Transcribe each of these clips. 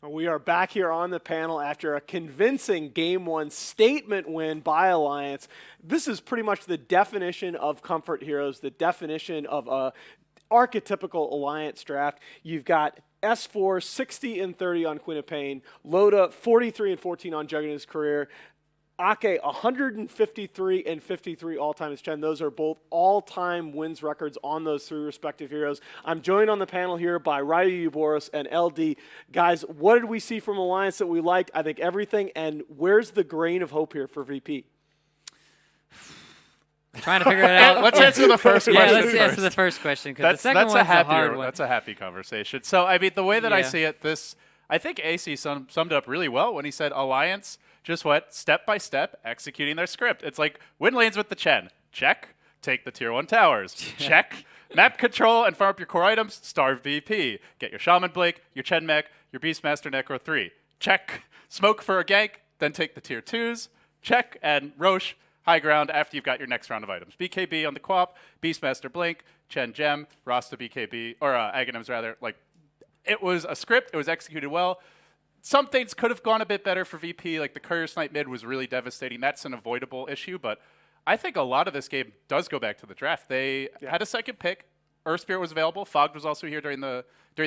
We are back here on the panel after a convincing Game 1 statement win by Alliance. This is pretty much the definition of comfort heroes, the definition of a archetypical Alliance draft. You've got S4 60 and 30 on Queen of Pain, Loda 43 and 14 on Juggernaut's career, Ake 153 and 53 all-time as Chen. Those are both all-time wins records on those three respective heroes. I'm joined on the panel here by Ryu Uboros and LD. Guys, what did we see from Alliance that we liked? I think everything. And where's the grain of hope here for VP? Trying to figure it out. Let's answer the first question. Yeah, let's first. answer the first question because the second one's a hard one. That's a happy conversation. So, I mean, the way that I see it, I think Ayesee summed it up really well when he said Alliance just went step by step executing their script. It's like win lanes with the Chen. Check. Take the tier 1 towers. Check. Map control and farm up your core items. Starve VP. Get your Shaman Blake, your Chen Mech, your Beastmaster Necro 3. Check. Smoke for a gank. Then take the tier 2s. Check. And Roche, high ground after you've got your next round of items. BKB on the Quap, Beastmaster Blink, Chen Gem, Rasta BKB, or Aghanims rather. Like, it was a script. It was executed well. Some things could have gone a bit better for VP, like the Courier Snipe mid was really devastating. That's an avoidable issue, but I think a lot of this game does go back to the draft. They had a second pick. Earth Spirit was available. Fogged was also here during the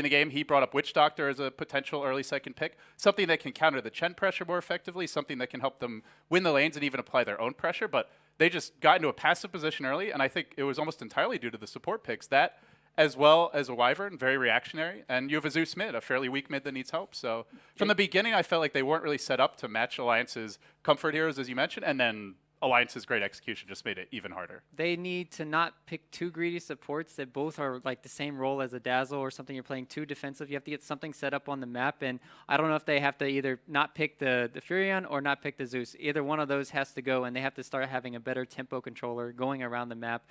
game. He brought up Witch Doctor as a potential early second pick, something that can counter the Chen pressure more effectively, something that can help them win the lanes and even apply their own pressure, but they just got into a passive position early, and I think it was almost entirely due to the support picks. That, as well as a Wyvern, very reactionary, and you have a Zeus mid, a fairly weak mid that needs help. So from the beginning, I felt like they weren't really set up to match Alliance's comfort heroes, as you mentioned, and then Alliance's great execution just made it even harder. They need to not pick two greedy supports that both are like the same role as a Dazzle or something. You're playing too defensive. You have to get something set up on the map, and I don't know if they have to either not pick the Furion or not pick the Zeus. Either one of those has to go, and they have to start having a better tempo controller going around the map.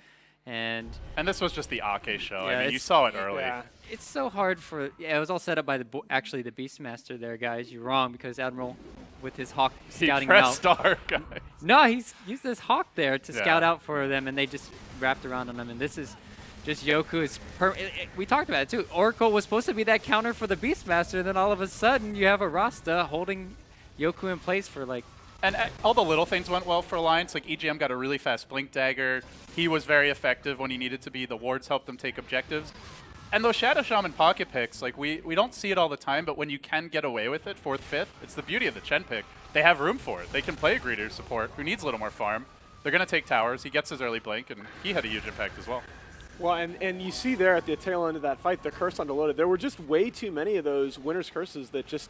And this was just the Ake show. Yeah, I mean, you saw it early. Yeah. It's so hard for it was all set up by actually the Beastmaster there, guys. You're wrong because Admiral with his Hawk scouting he him pressed out. star, guys. No, he's used this Hawk there to scout out for them, and they just wrapped around on them. And this is just Yoku is we talked about it too. Oracle was supposed to be that counter for the Beastmaster, and then all of a sudden you have a Rasta holding Yoku in place for like. And all the little things went well for Alliance. Like EGM got a really fast Blink Dagger. He was very effective when he needed to be. The wards helped them take objectives. And those Shadow Shaman pocket picks, like we don't see it all the time, but when you can get away with it, 4th, 5th, it's the beauty of the Chen pick. They have room for it. They can play a greedier support who needs a little more farm. They're going to take towers. He gets his early Blink, and he had a huge impact as well. Well, and you see there at the tail end of that fight, the curse on Loda, there were just way too many of those winner's curses that just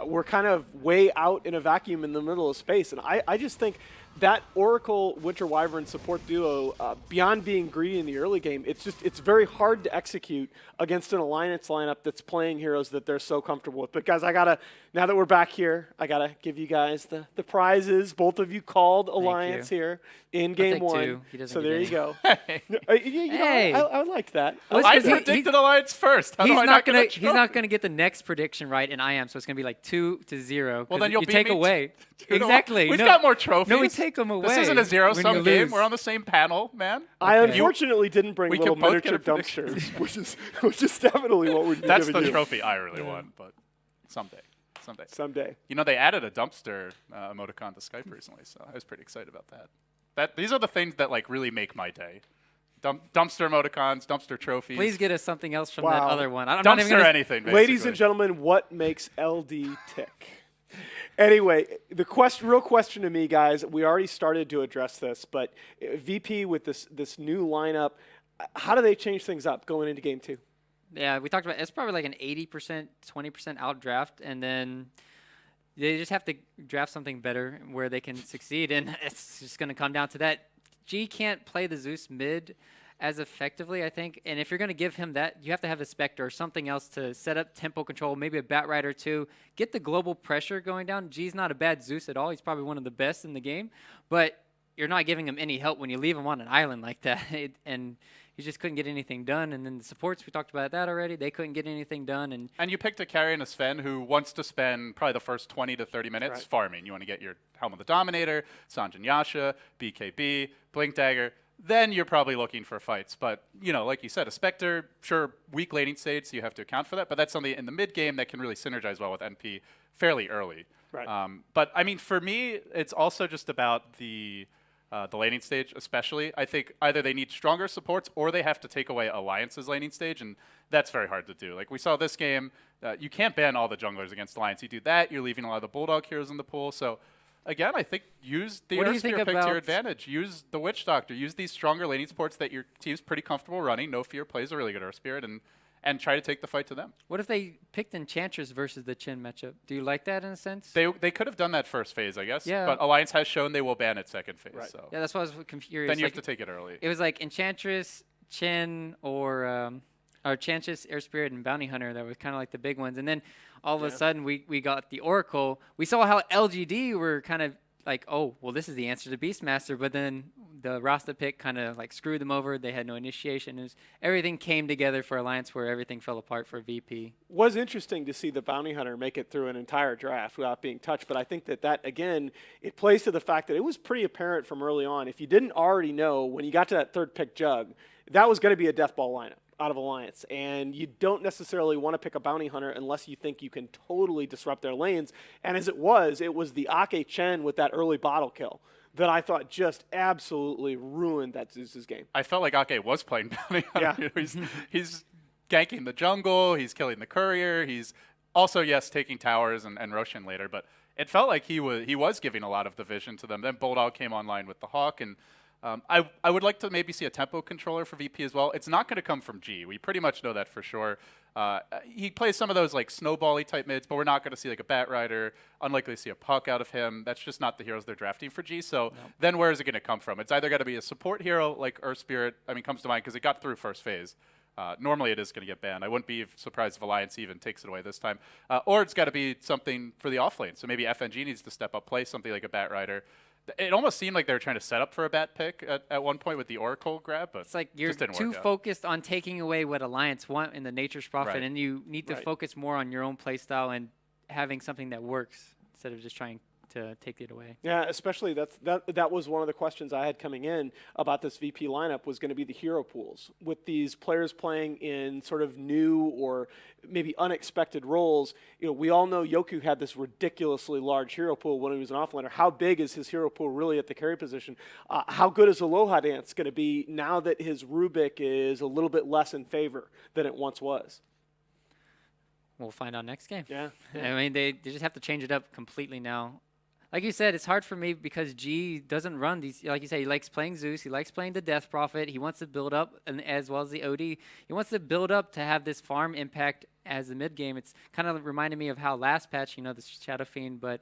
were kind of way out in a vacuum in the middle of space. And I just think that Oracle Winter Wyvern support duo, beyond being greedy in the early game, it's very hard to execute against an Alliance lineup that's playing heroes that they're so comfortable with. But guys, now that we're back here, I gotta give you guys the prizes. Both of you called Alliance here in game 1. So there you go. Hey. I liked that. I predicted Alliance first. He's not gonna get the next prediction right, and I am. So it's gonna be like 2-0. Well, then you'll take away. Exactly. We've got more trophies. No, we take them away. This isn't a zero-sum game. We're on the same panel, man. I unfortunately didn't bring little miniature dumpsters, which is definitely what we're doing. That's the trophy I really want, but someday. You know, they added a dumpster emoticon to Skype recently, so I was pretty excited about that. These are the things that like really make my day. Dumpster emoticons, dumpster trophies. Please get us something else from that other one. I'm not even gonna anything. Basically. Ladies and gentlemen, what makes LD tick? Anyway, the real question to me, guys, we already started to address this, but VP with this new lineup, how do they change things up going into game 2? Yeah, we talked about it's probably like an 80%, 20% out draft, and then they just have to draft something better where they can succeed, and it's just going to come down to that. G can't play the Zeus mid as effectively, I think, and if you're going to give him that, you have to have a Spectre or something else to set up tempo control, maybe a Bat Rider too, get the global pressure going down. G's not a bad Zeus at all. He's probably one of the best in the game, but you're not giving him any help when you leave him on an island like that, and he just couldn't get anything done. And then the supports, we talked about that already, they couldn't get anything done. And you picked a carry and a Sven who wants to spend probably the first 20 to 30 minutes farming. You want to get your Helm of the Dominator, Sanjin Yasha, BKB, Blink Dagger. then you're probably looking for fights. But, like you said, a Spectre, sure, weak laning state, so you have to account for that. But that's something in the mid game that can really synergize well with NP fairly early. Right. But, I mean, for me, it's also just about the laning stage especially. I think either they need stronger supports or they have to take away Alliance's laning stage, and that's very hard to do. Like we saw this game, you can't ban all the junglers against Alliance. You do that, you're leaving a lot of the Bulldog heroes in the pool. So again, I think use the Air Spear pick to your advantage. Use the Witch Doctor. Use these stronger laning supports that your team's pretty comfortable running. No Fear plays a really good Air Spirit, and try to take the fight to them. What if they picked Enchantress versus the Chen matchup? Do you like that in a sense? They could have done that first phase, I guess. Yeah. But Alliance has shown they will ban it second phase. Right. So Yeah, that's why I was curious. then you have to take it early. It was like Enchantress, Chen, or Enchantress, Air Spirit, and Bounty Hunter. That was kind of like the big ones. And then all of a sudden we got the Oracle. We saw how LGD were kind of like, oh, well, this is the answer to Beastmaster. But then the Rasta pick kind of like screwed them over. They had no initiation. Everything came together for Alliance where everything fell apart for VP. Was interesting to see the Bounty Hunter make it through an entire draft without being touched. But I think that again, it plays to the fact that it was pretty apparent from early on. If you didn't already know when you got to that third pick Jug, that was going to be a death ball lineup out of Alliance, and you don't necessarily want to pick a Bounty Hunter unless you think you can totally disrupt their lanes. And as it was the Ake Chen with that early bottle kill that I thought just absolutely ruined that Zeus's game. I felt like Ake was playing Bounty Hunter. Yeah. He's ganking the jungle, he's killing the courier, he's also, yes, taking towers and Roshan later, but it felt like he was giving a lot of the vision to them. Then Bulldog came online with the Hawk, and I would like to maybe see a tempo controller for VP as well. It's not going to come from G. We pretty much know that for sure. He plays some of those like snowball-y type mids, but we're not going to see like a Bat Rider. Unlikely to see a Puck out of him. That's just not the heroes they're drafting for G. So then where is it going to come from? It's either got to be a support hero like Earth Spirit. I mean, comes to mind because it got through first phase. Normally it is going to get banned. I wouldn't be surprised if Alliance even takes it away this time. Or it's got to be something for the off lane. So maybe FNG needs to step up, play something like a Bat Rider. It almost seemed like they were trying to set up for a Bat pick at one point with the Oracle grab, but it's like you're just didn't too work out. Focused on taking away what Alliance want in the Nature's Prophet, Right. and you need to focus more on your own playstyle and having something that works instead of just trying to take it away. Yeah, especially that was one of the questions I had coming in about this VP lineup was going to be the hero pools. With these players playing in sort of new or maybe unexpected roles, we all know Yoku had this ridiculously large hero pool when he was an offlaner. How big is his hero pool really at the carry position? How good is Aloha Dance going to be now that his Rubik is a little bit less in favor than it once was? We'll find out next game. Yeah. I mean, they just have to change it up completely now. Like you said, it's hard for me because G doesn't run these. Like you said, he likes playing Zeus. He likes playing the Death Prophet. He wants to build up, and as well as the OD. He wants to build up to have this farm impact as the mid game. It's kind of reminded me of how last patch, the Shadow Fiend, but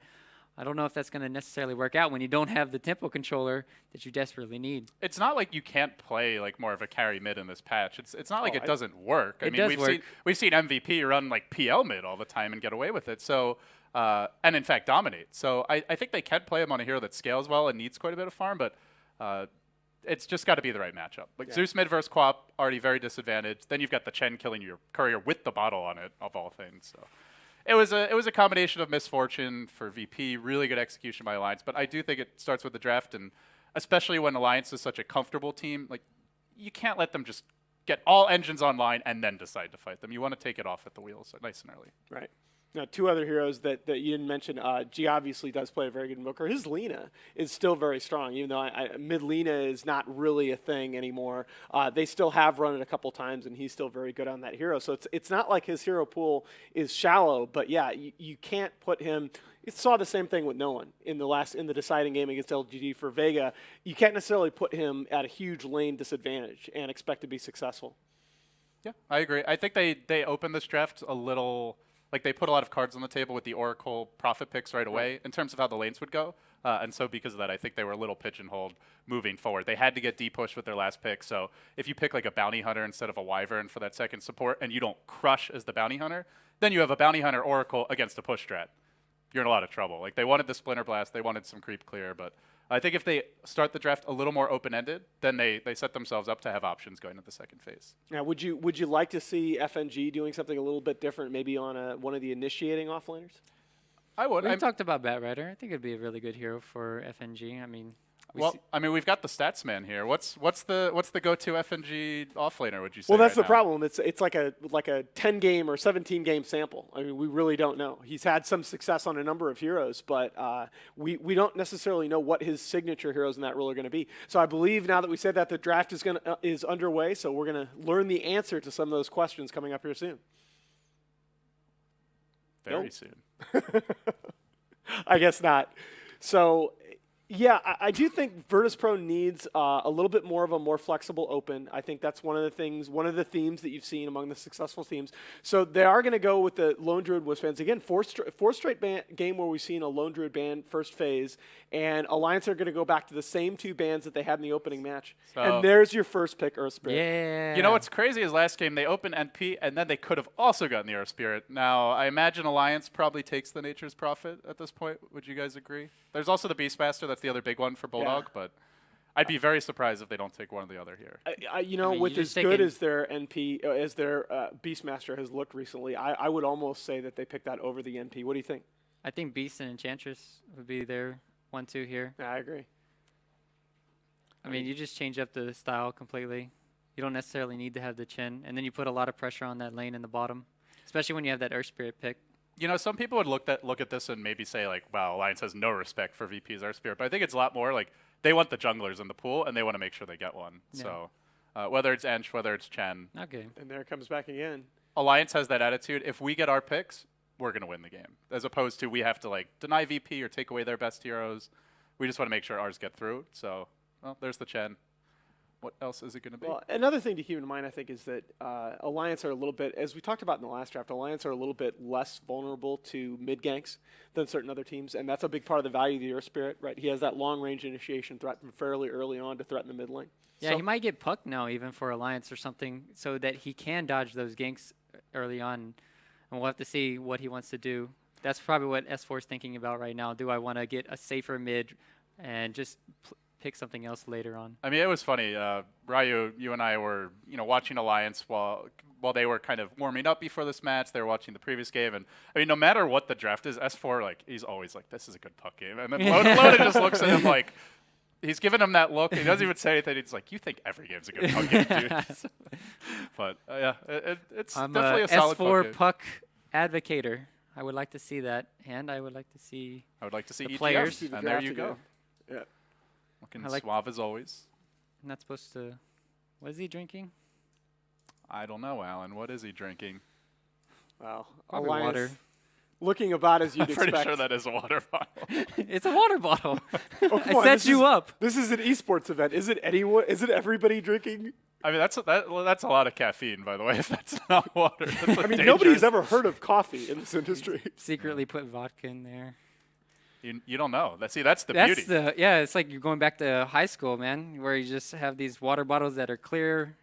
I don't know if that's going to necessarily work out when you don't have the tempo controller that you desperately need. It's not like you can't play like more of a carry mid in this patch. It's not like it doesn't work. I mean, we've seen MVP run like PL mid all the time and get away with it. So. And in fact dominate. So I think they can play him on a hero that scales well and needs quite a bit of farm, but it's just got to be the right matchup. Like Zeus mid versus Quap, already very disadvantaged. Then you've got the Chen killing your courier with the bottle on it, of all things. So it was a combination of misfortune for VP, really good execution by Alliance, but I do think it starts with the draft, and especially when Alliance is such a comfortable team, like you can't let them just get all engines online and then decide to fight them. You want to take it off at the wheels nice and early. Right. Now, two other heroes that you didn't mention. G obviously does play a very good invoker. His Lina is still very strong, even though mid Lina is not really a thing anymore. They still have run it a couple times, and he's still very good on that hero. So it's not like his hero pool is shallow, but yeah, you can't put him. It saw the same thing with no one in the deciding game against LGD for Vega. You can't necessarily put him at a huge lane disadvantage and expect to be successful. Yeah, I agree. I think they opened this draft a little. Like, they put a lot of cards on the table with the Oracle Prophet picks right away in terms of how the lanes would go. And so because of that, I think they were a little pigeonholed moving forward. They had to get D-pushed with their last pick. So if you pick, like, a Bounty Hunter instead of a Wyvern for that second support and you don't crush as the Bounty Hunter, then you have a Bounty Hunter Oracle against a push strat. You're in a lot of trouble. Like, they wanted the Splinter Blast. They wanted some creep clear. But I think if they start the draft a little more open-ended, then they set themselves up to have options going into the second phase. Now, would you like to see FNG doing something a little bit different, maybe on one of the initiating offlaners? I would. We talked about Bat Rider. I think it'd be a really good hero for FNG. I mean, Well, I mean, we've got the stats man here. What's the go-to FNG offlaner? Would you say? Well, that's right the now? problem. It's like a 10 game or 17 game sample. I mean, we really don't know. He's had some success on a number of heroes, but we don't necessarily know what his signature heroes in that role are going to be. So I believe now that we said that, the draft is underway. So we're going to learn the answer to some of those questions coming up here soon. Very soon. I guess not. So, yeah, I do think Virtus.Pro needs a little bit more of a more flexible open. I think that's one of the themes that you've seen among the successful teams. So they are going to go with the Lone Druid Wisp bans. Again, fourth straight game where we've seen a Lone Druid ban first phase, and Alliance are going to go back to the same 2 bans that they had in the opening match. So and there's your first pick, Earth Spirit. Yeah. You know what's crazy is last game they opened NP, and then they could have also gotten the Earth Spirit. Now, I imagine Alliance probably takes the Nature's Prophet at this point. Would you guys agree? There's also the Beastmaster. That's the other big one for Bulldog, but I'd be very surprised if they don't take one or the other here. With as good as their NP, as their Beastmaster has looked recently, I would almost say that they picked that over the NP. What do you think? I think Beast and Enchantress would be their 1-2 here. Yeah, I agree. I mean, you just change up the style completely. You don't necessarily need to have the Chen, and then you put a lot of pressure on that lane in the bottom, especially when you have that Earth Spirit pick. You know, some people would look at this and maybe say, like, wow, Alliance has no respect for VP's Earth Spirit. But I think it's a lot more like they want the junglers in the pool, and they want to make sure they get one. Yeah. So whether it's Ench, whether it's Chen, Okay. And there it comes back again. Alliance has that attitude. If we get our picks, we're going to win the game. As opposed to we have to, like, deny VP or take away their best heroes. We just want to make sure ours get through. So, well, there's the Chen. What else is it going to be? Well, another thing to keep in mind, I think, is that Alliance are a little bit, as we talked about in the last draft, Alliance are a little bit less vulnerable to mid ganks than certain other teams, and that's a big part of the value of the Earth Spirit, right? He has that long range initiation threat from fairly early on to threaten the mid lane. Yeah, So- he might get pucked now even for Alliance or something so that he can dodge those ganks early on, and we'll have to see what he wants to do. That's probably what S4 is thinking about right now. Do I want to get a safer mid and just pick something else later on? I mean, it was funny. Ryu, you and I were, watching Alliance while they were kind of warming up before this match. They were watching the previous game, and I mean, no matter what the draft is, S4 like he's always like, "This is a good puck game," and then Loda just looks at him like he's giving him that look. He doesn't even say anything. He's like, "You think every game's a good puck game, dude?" But yeah, it's I'm definitely a a solid S4 puck game. puck advocator. I would like to see that, and I would like to see I would like to see the ETF, players. See the and there draft you go. again. Yeah. Looking I like- suave as always. I'm not supposed to. What is he drinking? I don't know, Alan. What is he drinking? Wow. Probably Alliance water. looking about as you'd I'm pretty expect. sure that is a water bottle. It's a water bottle. Oh, come I on, set this you is- up. This is an esports event. Is it anyone? Is it everybody drinking? I mean, that's a lot of caffeine, by the way. If that's not water, that's I mean, nobody's ever heard of coffee in this industry. Secretly put vodka in there. You don't know. That's the That's beauty. it's like you're going back to high school, man, where you just have these water bottles that are clear,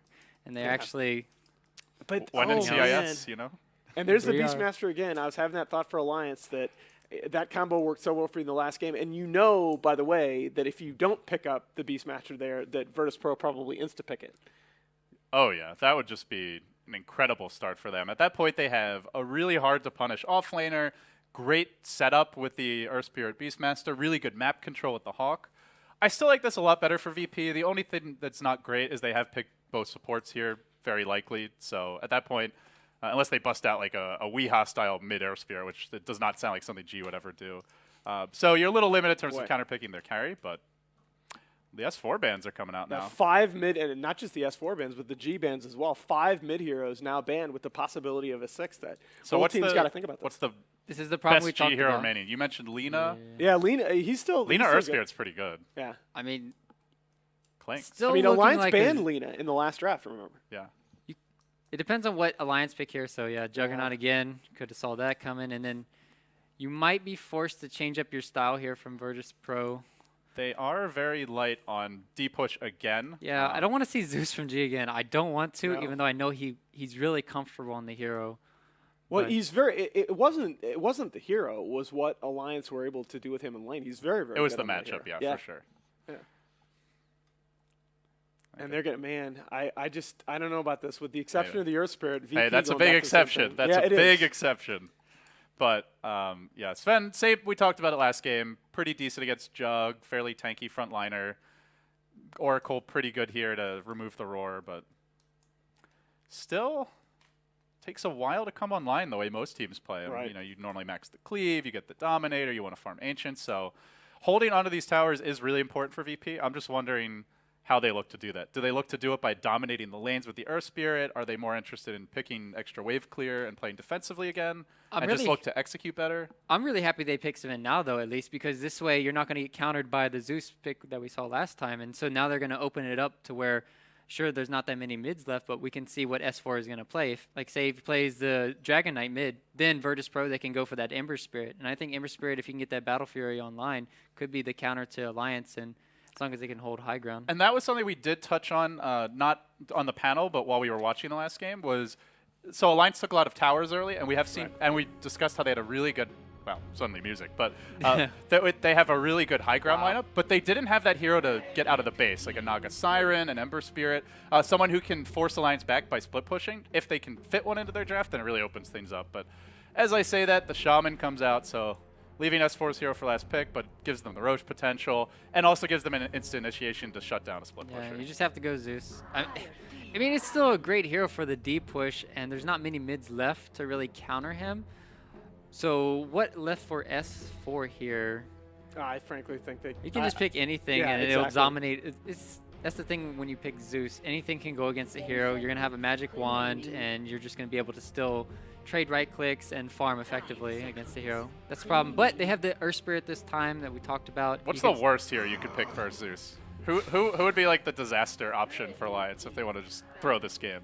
and they actually. But When in oh, CIS, man. And there's the We are- Beastmaster again. I was having that thought for Alliance that combo worked so well for you in the last game. And you know, by the way, that if you don't pick up the Beastmaster there, that Virtus.Pro probably insta-pick it. Oh yeah, that would just be an incredible start for them. At that point, they have a really hard to punish offlaner, great setup with the Earth Spirit Beastmaster, really good map control with the Hawk. I still like this a lot better for VP. The only thing that's not great is they have picked both supports here, very likely. So at that point, unless they bust out like a Weehaw style mid Earth Spirit, which it does not sound like something G would ever do. So you're a little limited in terms of counterpicking their carry, but the S4 bans are coming out now. 5 mid, and not just the S4 bans, but the G bans as well. 5 mid heroes now banned with the possibility of a 6th. That So both what's teams the got to think about this. what's the This is the problem we best G talked hero about. remaining? You mentioned Lena. Yeah, Lena, he's still Lena he's Earth still good. Spirit's pretty good. Yeah. I mean, Clank. still I mean, looking Alliance like banned Lena in the last draft, remember? Yeah. It depends on what Alliance pick here. So yeah, Juggernaut again. Could have saw that coming, and then you might be forced to change up your style here from Virtus.Pro. They are very light on D-push again. Yeah, I don't want to see Zeus from G again. I don't want to, No. even though I know he's really comfortable on the hero. Well, But- he's very. It wasn't the hero. It was what Alliance were able to do with him in lane. He's very, very. It was good the on that matchup, hero. yeah, for sure. And they're getting I don't know about this. With the exception Hey, of the Earth Spirit, VP Hey, that's a going big back to the same exception. thing. That's Yeah, a it big is. exception. But yeah, Sven, we talked about it last game. Pretty decent against Jug, fairly tanky frontliner. Oracle pretty good here to remove the roar, but still takes a while to come online the way most teams play. Right. You know, you normally max the cleave, you get the dominator, you want to farm ancients. So holding onto these towers is really important for VP. I'm just wondering how they look to do that. Do they look to do it by dominating the lanes with the Earth Spirit? Are they more interested in picking extra wave clear and playing defensively again? Just look to execute better? I'm really happy they picked Sven now, though, at least, because this way you're not going to get countered by the Zeus pick that we saw last time. And so now they're going to open it up to where, sure, there's not that many mids left, but we can see what S4 is going to play. Like, say, if he plays the Dragon Knight mid, then Virtus.Pro, they can go for that Ember Spirit. And I think Ember Spirit, if you can get that Battle Fury online, could be the counter to Alliance, and as long as they can hold high ground. And that was something we did touch on, not on the panel, but while we were watching the last game, was so Alliance took a lot of towers early, and we have seen, and we discussed how they had a really good, well, suddenly music, but they have a really good high ground lineup, but they didn't have that hero to get out of the base, like a Naga Siren, an Ember Spirit, someone who can force Alliance back by split pushing. If they can fit one into their draft, then it really opens things up. But as I say that, the Shaman comes out, so leaving S4's hero for last pick, but gives them the Roche potential, and also gives them an instant initiation to shut down a split pusher. You just have to go Zeus. I mean, it's still a great hero for the deep push, and there's not many mids left to really counter him. So what left for S4 here? I frankly think they... You can just pick anything, and it'll dominate. That's the thing when you pick Zeus. Anything can go against the hero. You're going to have a magic wand, and you're just going to be able to still trade right clicks and farm effectively against the hero. That's the problem. But they have the Earth Spirit this time that we talked about. What's the worst hero you could pick for Zeus? Who would be like the disaster option for Alliance if they want to just throw this game?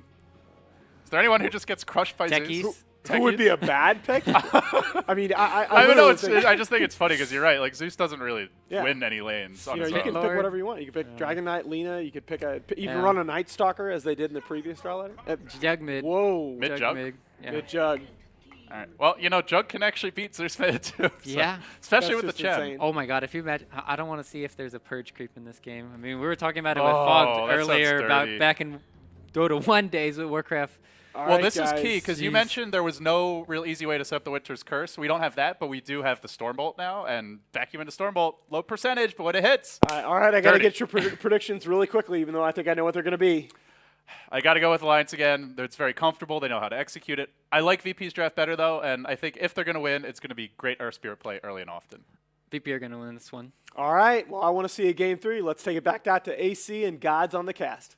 Is there anyone who just gets crushed by Zeus? Who would be a bad pick? I mean, I don't know. I just think it's funny because you're right. Like Zeus doesn't really win any lanes. On his you own. can pick whatever you want. You can pick Dragon Knight, Lina. You could pick you can run a Night Stalker as they did in the previous draw letter. Jug mid. Whoa. Mid Jug. Mid Jug. All right. Well, you know, Jug can actually beat Zeus mid too. So yeah. Especially with the Chen. Insane. Oh my God! If you imagine, I don't want to see if there's a purge creep in this game. I mean, we were talking about it with Fogged earlier about back in Dota 1 days with Warcraft. Well, this is key because you mentioned there was no real easy way to set up the Winter's Curse. We don't have that, but we do have the Stormbolt now, and vacuum into Stormbolt, low percentage, but when it hits, all right, I got to get your predictions really quickly, even though I think I know what they're going to be. I got to go with Alliance again. It's very comfortable. They know how to execute it. I like VP's draft better, though, and I think if they're going to win, it's going to be great Earth Spirit play early and often. VP are going to win this one. All right, well, I want to see a game 3. Let's take it back out to Ayesee and GoDz on the cast.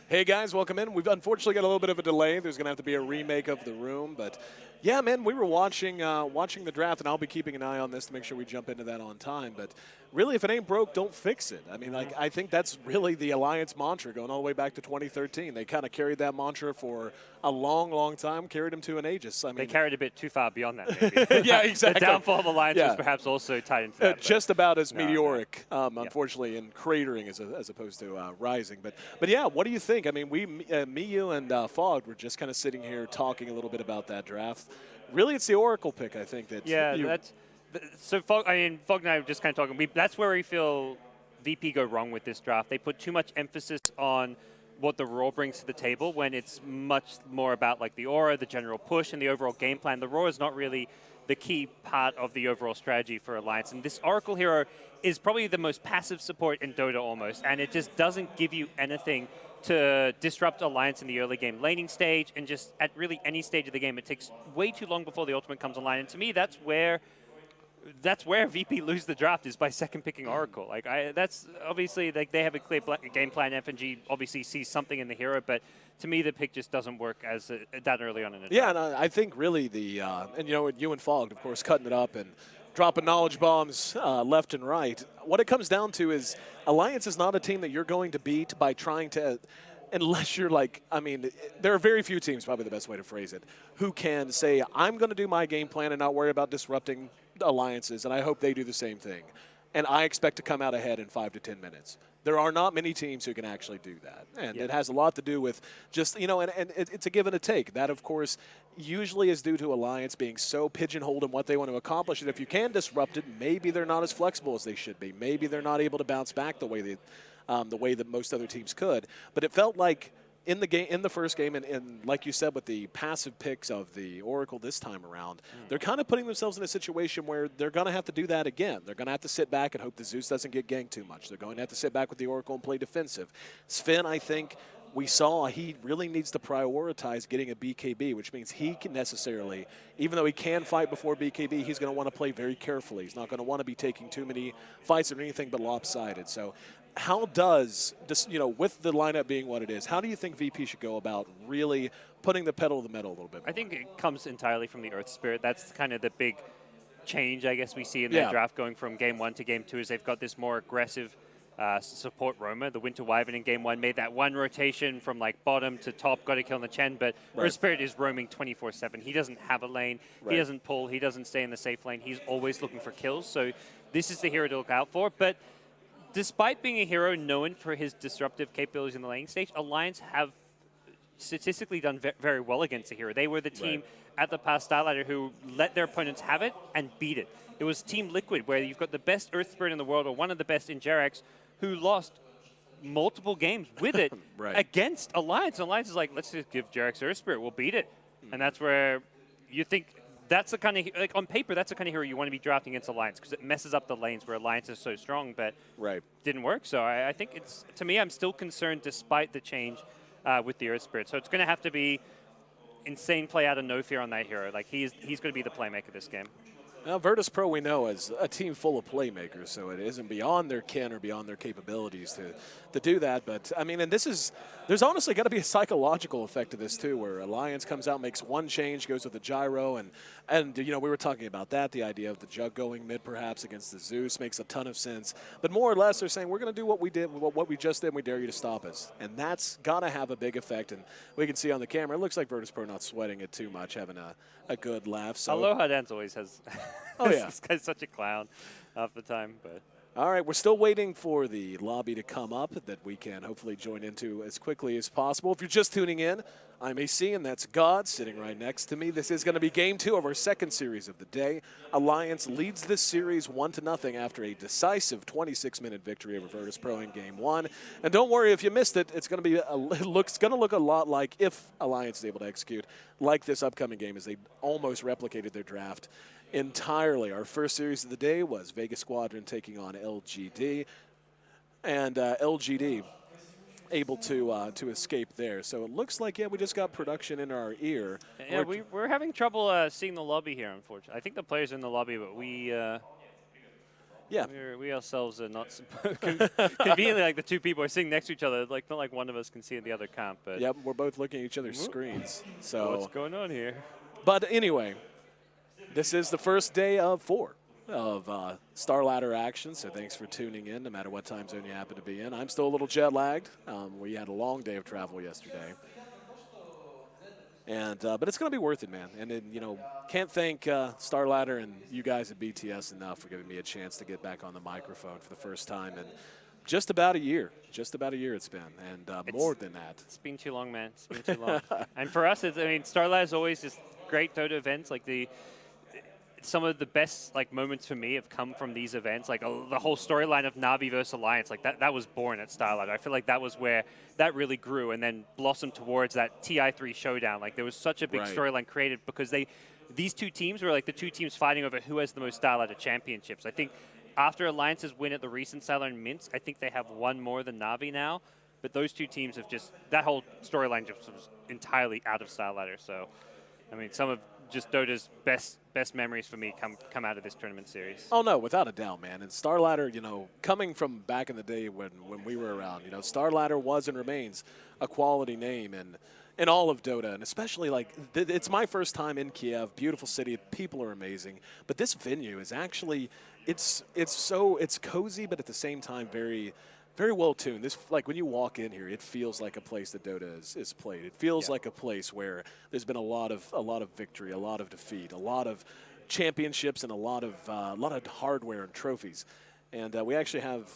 Hey guys, welcome in. We've unfortunately got a little bit of a delay. There's going to have to be a remake of the room, but yeah, man, we were watching the draft, and I'll be keeping an eye on this to make sure we jump into that on time. But really, if it ain't broke, don't fix it. I mean, like, I think that's really the Alliance mantra going all the way back to 2013. They kind of carried that mantra for a long, long time, carried them to an Aegis. I mean, they carried a bit too far beyond that, maybe. Yeah, exactly. The downfall of Alliance was perhaps also tied into that. Just about as meteoric, unfortunately, in cratering as opposed to rising. But yeah, what do you think? I mean, me, you, and Fogg were just kind of sitting here talking a little bit about that draft. Really, it's the Oracle pick, I think. So Fogg and I were just kind of talking. That's where we feel VP go wrong with this draft. They put too much emphasis on what the Roar brings to the table when it's much more about like the aura, the general push, and the overall game plan. The Roar is not really the key part of the overall strategy for Alliance. And this Oracle hero is probably the most passive support in Dota almost, and it just doesn't give you anything to disrupt Alliance in the early game laning stage, and just at really any stage of the game. It takes way too long before the ultimate comes online, and to me, that's where VP lose the draft, is by second picking Oracle. Like that's obviously like they have a clear game plan. FNG obviously sees something in the hero, but to me the pick just doesn't work as that early on in the draft. Yeah, and I think really and you know, you and Fogg, of course, cutting it up and dropping knowledge bombs left and right. What it comes down to is Alliance is not a team that you're going to beat by trying to, unless you're like, I mean, there are very few teams, probably the best way to phrase it, who can say, I'm going to do my game plan and not worry about disrupting alliances, and I hope they do the same thing. And I expect to come out ahead in 5 to 10 minutes. There are not many teams who can actually do that. And it has a lot to do with just, you know, and it's a give and a take. That, of course, usually is due to Alliance being so pigeonholed in what they want to accomplish that if you can disrupt it, maybe they're not as flexible as they should be. Maybe they're not able to bounce back the way that most other teams could. But it felt like in the game, in the first game, and like you said, with the passive picks of the Oracle this time around, they're kind of putting themselves in a situation where they're going to have to do that again. They're going to have to sit back and hope the Zeus doesn't get ganked too much. They're going to have to sit back with the Oracle and play defensive. Sven, I think we saw he really needs to prioritize getting a BKB, which means he can necessarily, even though he can fight before BKB, he's going to want to play very carefully. He's not going to want to be taking too many fights or anything but lopsided. So how does, you know, with the lineup being what it is, how do you think VP should go about really putting the pedal to the metal a little bit more? I think it comes entirely from the Earth Spirit. That's kind of the big change, I guess, we see in their draft going from Game 1 to Game 2 is they've got this more aggressive support roamer. The Winter Wyvern in Game 1 made that one rotation from like bottom to top, got a kill on the Chen, but Earth Spirit is roaming 24/7. He doesn't have a lane. He doesn't pull. He doesn't stay in the safe lane. He's always looking for kills. So this is the hero to look out for. But despite being a hero known for his disruptive capabilities in the laning stage, Alliance have statistically done very well against the hero. They were the team at the past Starlighter who let their opponents have it and beat it. It was Team Liquid, where you've got the best Earth Spirit in the world, or one of the best in Jerax, who lost multiple games with it against Alliance. Alliance is like, let's just give Jerax Earth Spirit, we'll beat it. And that's where you think that's the kind of, like on paper, that's the kind of hero you want to be drafting against Alliance, because it messes up the lanes where Alliance is so strong, but didn't work. So I think it's, to me, I'm still concerned despite the change with the Earth Spirit. So it's going to have to be insane play out of no fear on that hero. Like he's going to be the playmaker this game. Now, Virtus.Pro we know is a team full of playmakers, so it isn't beyond their kin or beyond their capabilities to do that. But, I mean, and this is, there's honestly got to be a psychological effect to this, too, where Alliance comes out, makes one change, goes with the gyro, and you know, we were talking about that, the idea of the Jug going mid, perhaps, against the Zeus makes a ton of sense. But more or less, they're saying, we're going to do what we did, what we just did, and we dare you to stop us. And that's got to have a big effect, and we can see on the camera, it looks like Virtus.Pro not sweating it too much, having a good laugh. So. Aloha Dance always has. Oh, yeah. This guy's such a clown half the time. But all right, we're still waiting for the lobby to come up that we can hopefully join into as quickly as possible. If you're just tuning in, I'm Ayesee, and that's GoDz sitting right next to me. This is going to be Game 2 of our second series of the day. Alliance leads this series 1-0 after a decisive 26-minute victory over Virtus.Pro in Game 1. And don't worry if you missed it, it's going to be it's going to look a lot like, if Alliance is able to execute, like this upcoming game, as they almost replicated their draft entirely. Our first series of the day was Vega Squadron taking on LGD, and LGD able to escape there. So it looks like, yeah, we just got production in our ear. Yeah, we're having trouble seeing the lobby here, unfortunately. I think the players are in the lobby, but we ourselves are not conveniently, like the two people are sitting next to each other, like not like one of us can see the other camp. But yep, we're both looking at each other's screens. So what's going on here? But anyway, this is the first day of 4 of Star Ladder action, so thanks for tuning in, no matter what time zone you happen to be in. I'm still a little jet-lagged. We had a long day of travel yesterday. And but it's going to be worth it, man. And then, you know, can't thank Star Ladder and you guys at BTS enough for giving me a chance to get back on the microphone for the first time in just about a year. Just about a year it's been, and more than that. It's been too long, man. It's been too long. And for us, I mean, Star Ladder is always just great Dota events, like some of the best moments for me have come from these events. Like the whole storyline of Na'Vi versus Alliance, like that was born at Starlight. I feel like that was where that really grew and then blossomed towards that TI3 showdown. Like there was such a big storyline created because these two teams were like the two teams fighting over who has the most Starlight championships. I think after Alliance's win at the recent Starlight in Minsk, I think they have one more than Na'Vi now. But those two teams have just, that whole storyline just was entirely out of Starlighter. So, I mean, some of just Dota's best memories for me come out of this tournament series. Oh, no, without a doubt, man. And Star Ladder, you know, coming from back in the day when we were around, you know, Star Ladder was and remains a quality name in all of Dota. And especially, like, it's my first time in Kiev, beautiful city, people are amazing. But this venue is actually, it's cozy, but at the same time very well tuned. This, like, when you walk in here, it feels like a place that Dota is played. It feels like a place where there's been a lot of victory, a lot of defeat, a lot of championships, and a lot of hardware and trophies. And we actually have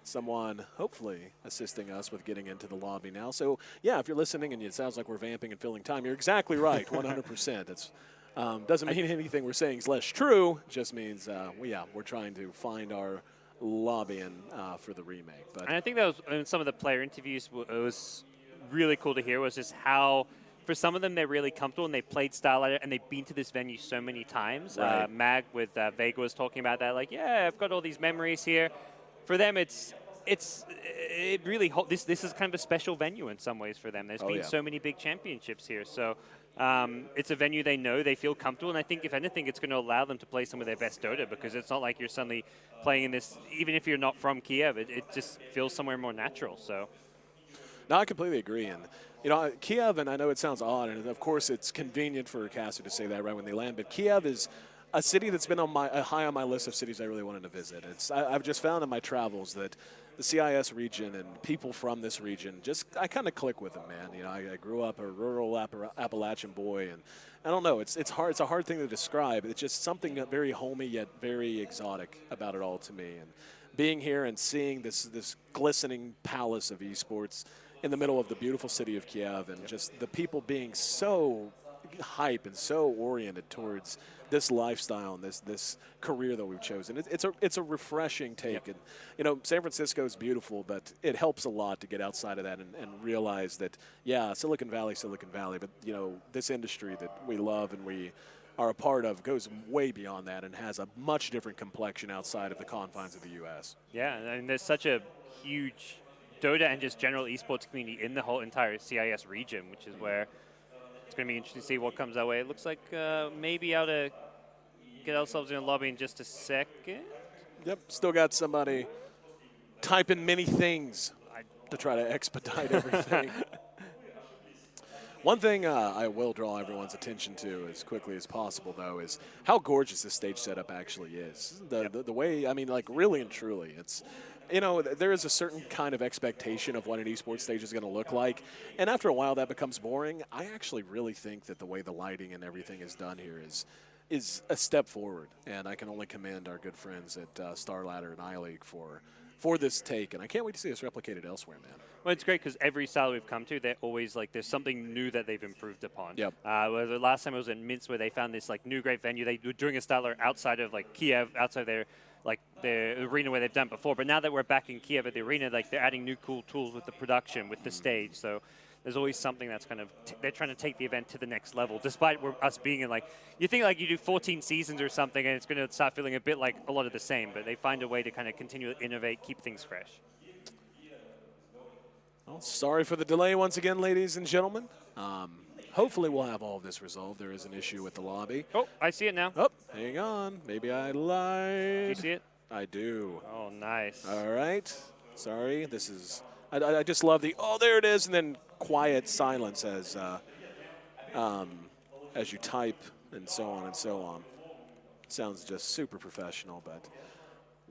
someone hopefully assisting us with getting into the lobby now. So yeah, if you're listening and it sounds like we're vamping and filling time, you're exactly right, 100%. It's doesn't mean anything we're saying is less true. Just means we're trying to find our lobbying for the remake. But and I think that was in some of the player interviews. It was really cool to hear was just how, for some of them, they're really comfortable and they played Starlighter and they've been to this venue so many times. Right. Mag with Vega was talking about that, like, yeah, I've got all these memories here. For them, it really this is kind of a special venue in some ways for them. There's been so many big championships here, so it's a venue they know, they feel comfortable, and I think if anything, it's going to allow them to play some of their best Dota because it's not like you're suddenly playing in this. Even if you're not from Kiev, it just feels somewhere more natural. So. No, I completely agree. And, you know, Kiev, and I know it sounds odd, and of course it's convenient for Caster to say that right when they land, but Kiev is a city that's been on high on my list of cities I really wanted to visit. I've just found in my travels that the CIS region and people from this region, I kind of click with them, man. You know, I grew up a rural Appalachian boy, and I don't know, it's hard. It's a hard thing to describe. It's just something very homey yet very exotic about it all to me. And being here and seeing this glistening palace of esports in the middle of the beautiful city of Kiev, and just the people being so hype and so oriented towards this lifestyle and this career that we've chosen. It's a refreshing take. And, you know, San Francisco is beautiful, but it helps a lot to get outside of that and realize that, yeah, Silicon Valley, but, you know, this industry that we love and we are a part of goes way beyond that and has a much different complexion outside of the confines of the U.S. Yeah, and there's such a huge Dota and just general esports community in the whole entire CIS region, which is where it's going to be interesting to see what comes our way. It looks like maybe out to get ourselves in a lobby in just a second. Yep, still got somebody typing many things to try to expedite everything. One thing I will draw everyone's attention to as quickly as possible, though, is how gorgeous this stage setup actually is. The way, I mean, like, really and truly, it's, you know, there is a certain kind of expectation of what an esports stage is going to look like, and after a while that becomes boring. I actually really think that the way the lighting and everything is done here is a step forward, and I can only commend our good friends at Starladder and iLeague for this take, and I can't wait to see this replicated elsewhere, man. Well, it's great because every style we've come to, they're always like, there's something new that they've improved upon. Yep. The last time it was in Minsk where they found this like new great venue. They were doing a style outside of like Kiev, outside their arena where they've done it before. But now that we're back in Kiev at the arena, like they're adding new cool tools with the production, with the stage. So there's always something that's kind of, they're trying to take the event to the next level, despite us being in like, you think like you do 14 seasons or something and it's going to start feeling a bit like a lot of the same, but they find a way to kind of continue to innovate, keep things fresh. Well, sorry for the delay once again, ladies and gentlemen. Hopefully we'll have all of this resolved. There is an issue with the lobby. Oh, I see it now. Oh, hang on. Maybe I lied. Do you see it? I do. Oh, nice. All right. Sorry. This is, I just love the, oh, there it is, and then quiet silence as you type and so on and so on. Sounds just super professional, but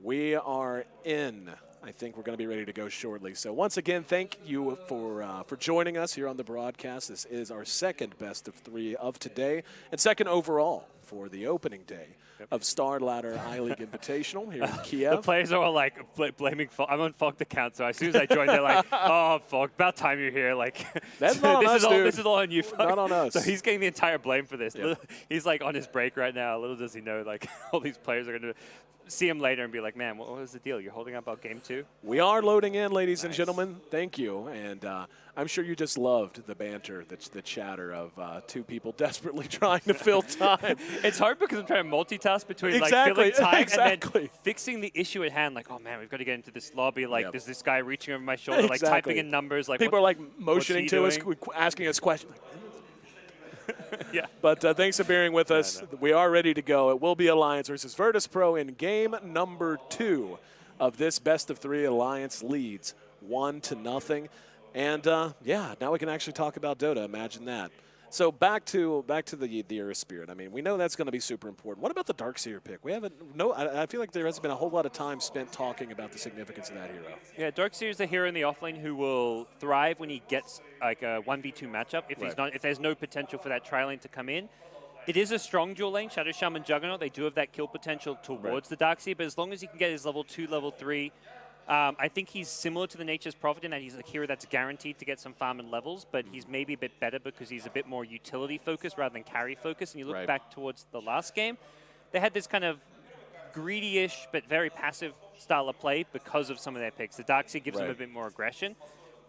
we are in. I think we're going to be ready to go shortly. So once again, thank you for joining us here on the broadcast. This is our second best of 3 of today, and second overall for the opening day of Starladder iLeague Invitational here in Kiev. The players are all like blaming Fog. I'm on Fog the count, so as soon as I joined, they're like, "Oh, Fog, about time you're here." Like, that's not on us, dude. This is all on you, Fog. Not on us. So he's getting the entire blame for this. Yep. He's like on his break right now. Little does he know, like all these players are going to see him later and be like, "Man, what was the deal? You're holding up about game 2?" We are loading in, ladies and gentlemen. Thank you. And I'm sure you just loved the banter, the chatter of two people desperately trying to fill time. It's hard because I'm trying to multitask between like filling time and then fixing the issue at hand. Like, oh man, we've got to get into this lobby. Like, there's this guy reaching over my shoulder, like typing in numbers. Like, people are like motioning to us, asking us questions. Yeah. But thanks for bearing with us. We are ready to go. It will be Alliance versus Virtus.Pro in game number 2 of this best of 3. Alliance leads 1-0. And yeah, now we can actually talk about Dota. Imagine that. So back to the Era Spirit. I mean, we know that's going to be super important. What about the Darkseer pick? We haven't. I feel like there hasn't been a whole lot of time spent talking about the significance of that hero. Yeah, Darkseer is a hero in the offlane who will thrive when he gets like a 1v2 matchup. If there's no potential for that tri-lane to come in. It is a strong dual lane, Shadow Shaman Juggernaut. They do have that kill potential towards the Darkseer, but as long as he can get his level 2, level 3. I think he's similar to the Nature's Prophet in that he's a hero that's guaranteed to get some farm and levels, but he's maybe a bit better because he's a bit more utility-focused rather than carry-focused. And you look back towards the last game, they had this kind of greedy-ish but very passive style of play because of some of their picks. The Darkseer gives them a bit more aggression.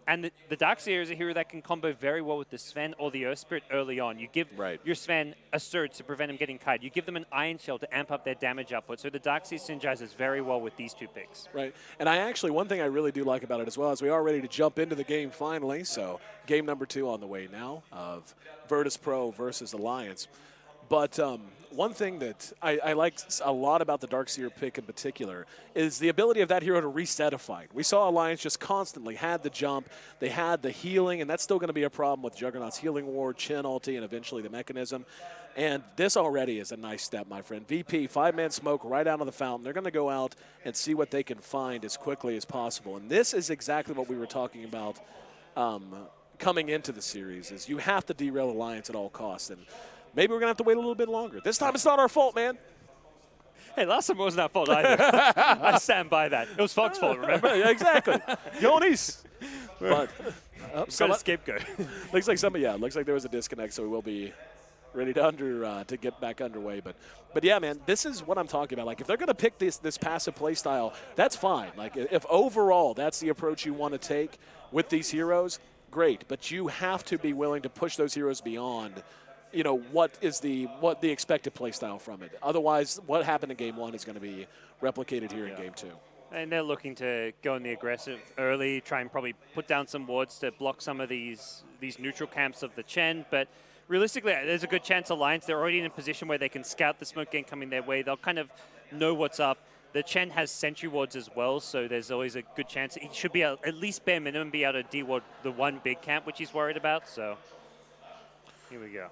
And the Darkseer is a hero that can combo very well with the Sven or the Earth Spirit early on. You give your Sven a Surge to prevent him getting kited. You give them an Iron Shell to amp up their damage output. So the Darkseer synergizes very well with these 2 picks. Right. And one thing I really do like about it as well is we are ready to jump into the game finally. So game number 2 on the way now of Virtus.Pro versus Alliance. But one thing that I like a lot about the Darkseer pick in particular is the ability of that hero to reset a fight. We saw Alliance just constantly had the jump, they had the healing, and that's still going to be a problem with Juggernaut's healing ward, Chin ulti, and eventually the mechanism. And this already is a nice step, my friend. VP, 5-man smoke right out of the fountain. They're going to go out and see what they can find as quickly as possible. And this is exactly what we were talking about coming into the series, is you have to derail Alliance at all costs. And maybe we're going to have to wait a little bit longer. This time it's not our fault, man. Hey, last time it wasn't our fault either. I stand by that. It was Fog's fault, remember? Yeah, exactly. GoDz. But so scapegoat. looks like there was a disconnect, so we will be ready to get back underway. But yeah, man, this is what I'm talking about. Like, if they're going to pick this passive play style, that's fine. Like, if overall that's the approach you want to take with these heroes, great. But you have to be willing to push those heroes beyond what the expected play style from it. Otherwise, what happened in game 1 is going to be replicated here in game 2. And they're looking to go in the aggressive early, try and probably put down some wards to block some of these neutral camps of the Chen. But realistically, there's a good chance Alliance, they're already in a position where they can scout the smoke gang coming their way. They'll kind of know what's up. The Chen has sentry wards as well, so there's always a good chance. He should be at least bare minimum be able to de-ward the one big camp, which he's worried about. So here we go.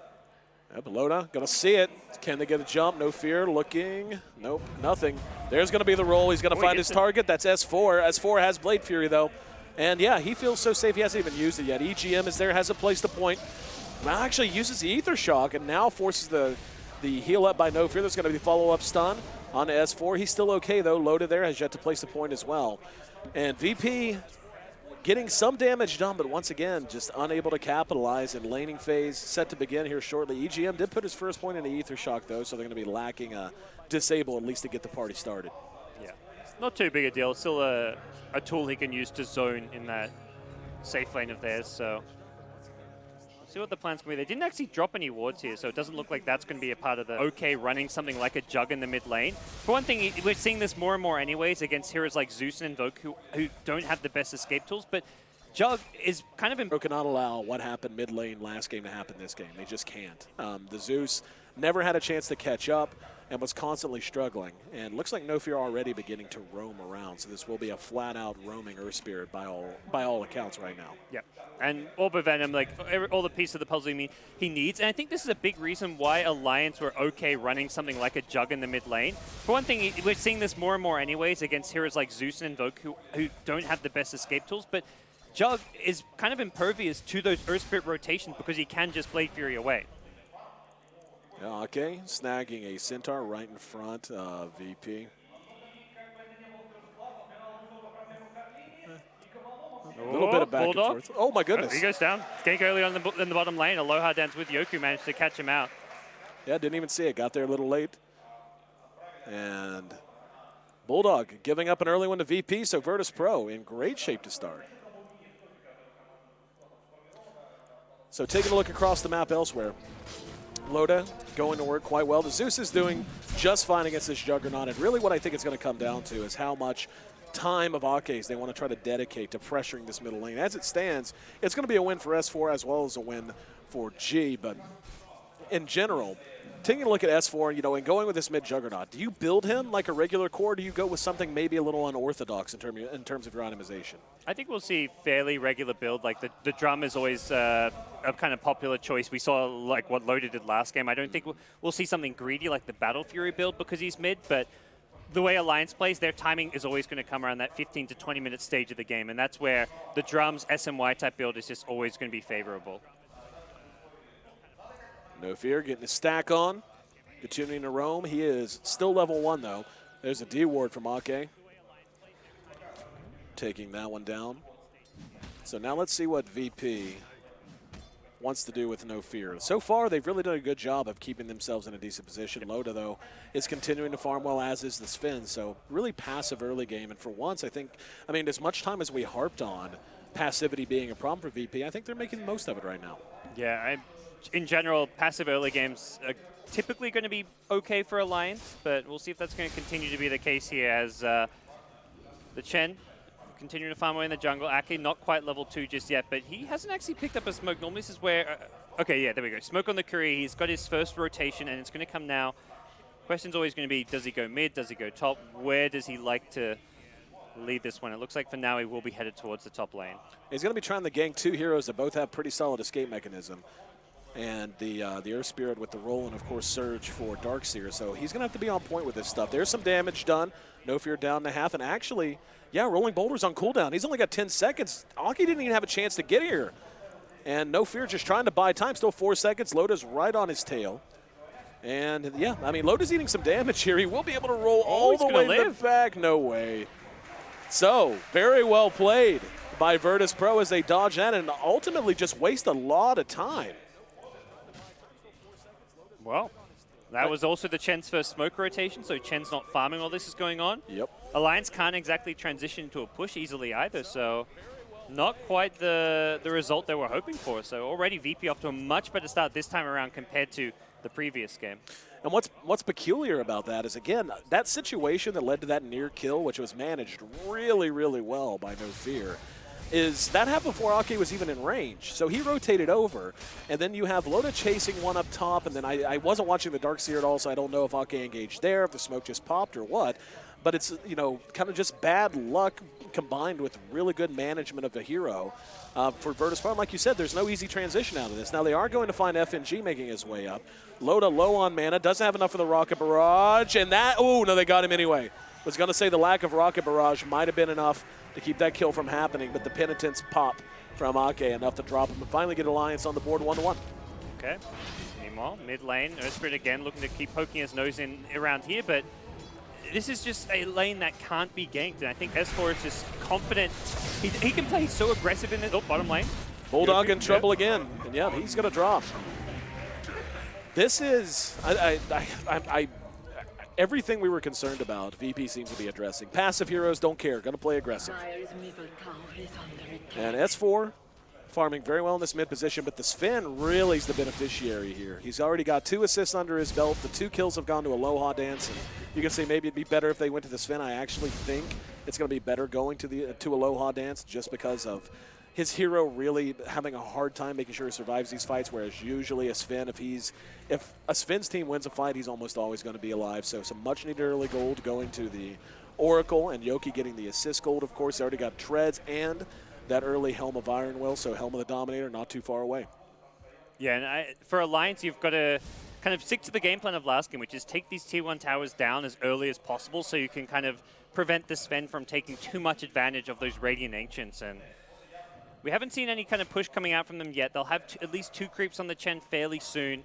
Pelota, gonna see it. Can they get a jump? No fear, looking. Nope, nothing. There's gonna be the roll. He's gonna find his target. That's S4. S4 has Blade Fury though. And yeah, he feels so safe he hasn't even used it yet. EGM is there, has a place to point. Now actually uses the Ether Shock and now forces the heal up by No Fear. There's gonna be follow-up stun on S4. He's still okay though. Loaded there, has yet to place the point as well. And VP getting some damage done, but once again, just unable to capitalize. In laning phase set to begin here shortly. EGM did put his first point in the Ether Shock, though, so they're going to be lacking a disable at least to get the party started. Yeah, not too big a deal. Still a tool he can use to zone in that safe lane of theirs, so see what the plan's going to be. They didn't actually drop any wards here, so it doesn't look like that's going to be a part of the running something like a Jug in the mid lane. For one thing, we're seeing this more and more anyways against heroes like Zeus and Invoke who don't have the best escape tools, but Jug is kind of... cannot allow what happened mid lane last game to happen this game. They just can't. The Zeus never had a chance to catch up and was constantly struggling. And looks like No Fear already beginning to roam around, so this will be a flat-out roaming Earth Spirit by all accounts right now. Yeah, and Orb of Venom, like all the pieces of the puzzle he needs. And I think this is a big reason why Alliance were okay running something like a Jug in the mid lane. For one thing, we're seeing this more and more anyways against heroes like Zeus and Invoke who don't have the best escape tools, but Jug is kind of impervious to those Earth Spirit rotations because he can just Blade Fury away. Okay, snagging a Centaur right in front of VP. A little bit of back Bulldog. and forth. Oh my goodness. He goes down. Gank early on in the bottom lane. Aloha dance with Yoku managed to catch him out. Yeah, didn't even see it. Got there a little late. And Bulldog giving up an early one to VP, so Virtus.Pro in great shape to start. So taking a look across the map elsewhere. Loda going to work quite well. The Zeus is doing just fine against this Juggernaut, and really what I think it's going to come down to is how much time of Ayesee they want to try to dedicate to pressuring this middle lane. As it stands, it's going to be a win for S4 as well as a win for G, but in general, taking a look at S4, and going with this mid Juggernaut, do you build him like a regular core, or do you go with something maybe a little unorthodox in terms of your itemization? I think we'll see fairly regular build. Like the drum is always a kind of popular choice. We saw like what Loda did last game. I don't think we'll see something greedy like the Battle Fury build because he's mid, but the way Alliance plays, their timing is always going to come around that 15 to 20 minute stage of the game, and that's where the drums SMY type build is just always going to be favorable. No Fear getting his stack on, continuing to roam. He is still level 1 though. There's a D ward from Ake. Taking that one down. So now let's see what VP wants to do with No Fear. So far, they've really done a good job of keeping themselves in a decent position. Loda, though, is continuing to farm well, as is the Sven. So really passive early game. And for once, I think, as much time as we harped on passivity being a problem for VP. I think they're making the most of it right now. Yeah, in general, passive early games are typically going to be okay for Alliance, but we'll see if that's going to continue to be the case here as the Chen continuing to farm away in the jungle. Ake not quite level 2 just yet, but he hasn't actually picked up a smoke. Normally this is where... okay, yeah, there we go. Smoke on the Curry. He's got his first rotation, and it's going to come now. Question's always going to be, does he go mid? Does he go top? Where does he like to lead this one? It looks like for now he will be headed towards the top lane. He's going to be trying to gank 2 heroes that both have pretty solid escape mechanism. And the Earth Spirit with the roll and, of course, Surge for Darkseer. So he's going to have to be on point with this stuff. There's some damage done. No Fear down to half. And actually, yeah, Rolling Boulder's on cooldown. He's only got 10 seconds. Aki didn't even have a chance to get here. And No Fear just trying to buy time. Still 4 seconds. Loda's right on his tail. And, yeah, I mean, Loda's eating some damage here. He will be able to roll all the way to the back. No way. So, very well played by Virtus.Pro as they dodge that and ultimately just waste a lot of time. Well, that was also the Chen's first smoke rotation, so Chen's not farming while this is going on. Yep. Alliance can't exactly transition into a push easily either, so not quite the result they were hoping for. So already VP off to a much better start this time around compared to the previous game. And what's peculiar about that is, again, that situation that led to that near kill, which was managed really, really well by No Fear, is that happened before Ake was even in range. So he rotated over, and then you have Loda chasing one up top, and then I wasn't watching the Darkseer at all, so I don't know if Ake engaged there, if the smoke just popped or what. But it's, you know, kind of just bad luck combined with really good management of the hero for Virtus.Pro. Like you said, there's no easy transition out of this. Now they are going to find FNG making his way up. Loda low on mana, doesn't have enough of the Rocket Barrage, and that, oh, no, they got him anyway. Was going to say the lack of Rocket Barrage might have been enough to keep that kill from happening, but the Penitence pop from Ake enough to drop him and finally get Alliance on the board 1-1. Okay. Meanwhile, mid lane, Earth Spirit again looking to keep poking his nose in around here, but this is just a lane that can't be ganked, and I think S4 is just confident. He can play so aggressive in the bottom lane. Bulldog in trouble again, and yeah, he's going to drop. This is, everything we were concerned about, VP seems to be addressing. Passive heroes don't care, going to play aggressive. And S4 farming very well in this mid position, but the Sven really is the beneficiary here. He's already got 2 assists under his belt. The 2 kills have gone to Aloha Dance, and you can say maybe it'd be better if they went to the Sven. I actually think it's going to be better going to Aloha Dance just because of his hero really having a hard time making sure he survives these fights, whereas usually a Sven, if a Sven's team wins a fight, he's almost always going to be alive. So some much needed early gold going to the Oracle, and Yoki getting the assist gold, of course. They already got Treads and that early Helm of Iron Will, so Helm of the Dominator not too far away. Yeah, and for Alliance, you've got to kind of stick to the game plan of last game, which is take these Tier 1 towers down as early as possible so you can kind of prevent the Sven from taking too much advantage of those Radiant Ancients. And we haven't seen any kind of push coming out from them yet. They'll have at least 2 creeps on the Chen fairly soon.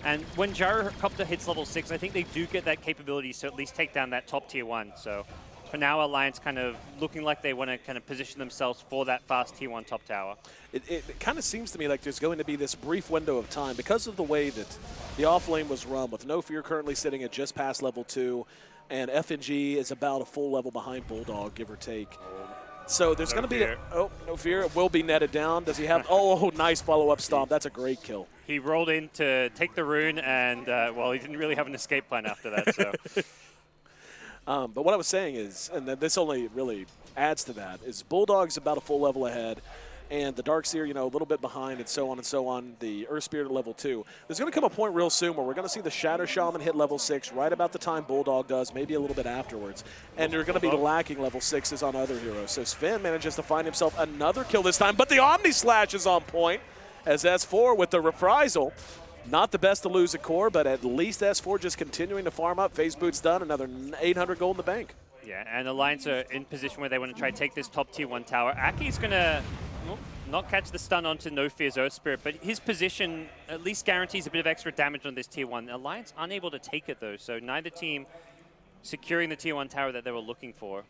And when Gyrocopter hits level 6, I think they do get that capability to at least take down that top Tier 1. So for now, Alliance kind of looking like they want to kind of position themselves for that fast Tier 1 top tower. It kind of seems to me like there's going to be this brief window of time because of the way that the off lane was run, with No Fear currently sitting at just past level 2, and FNG is about a full level behind Bulldog, give or take. So there's going to be No Fear. It will be netted down. Does he have? Oh, nice follow-up stomp. That's a great kill. He rolled in to take the rune, and well, he didn't really have an escape plan after that. So. But what I was saying is, and this only really adds to that, is Bulldog's about a full level ahead, and the Darkseer, you know, a little bit behind, and so on and so on. The Earth Spirit at level 2. There's going to come a point real soon where we're going to see the Shadow Shaman hit level 6 right about the time Bulldog does, maybe a little bit afterwards. And you're going to be lacking level 6s on other heroes. So Sven manages to find himself another kill this time, but the Omni Slash is on point as S4 with the reprisal. Not the best to lose a core, but at least S4 just continuing to farm up. Phase Boot's done, another 800 gold in the bank. Yeah, and Alliance are in position where they want to try to take this top Tier 1 tower. Aki's going to not catch the stun onto No Fear's Earth Spirit, but his position at least guarantees a bit of extra damage on this Tier 1. Alliance unable to take it, though, so neither team securing the Tier 1 tower that they were looking for.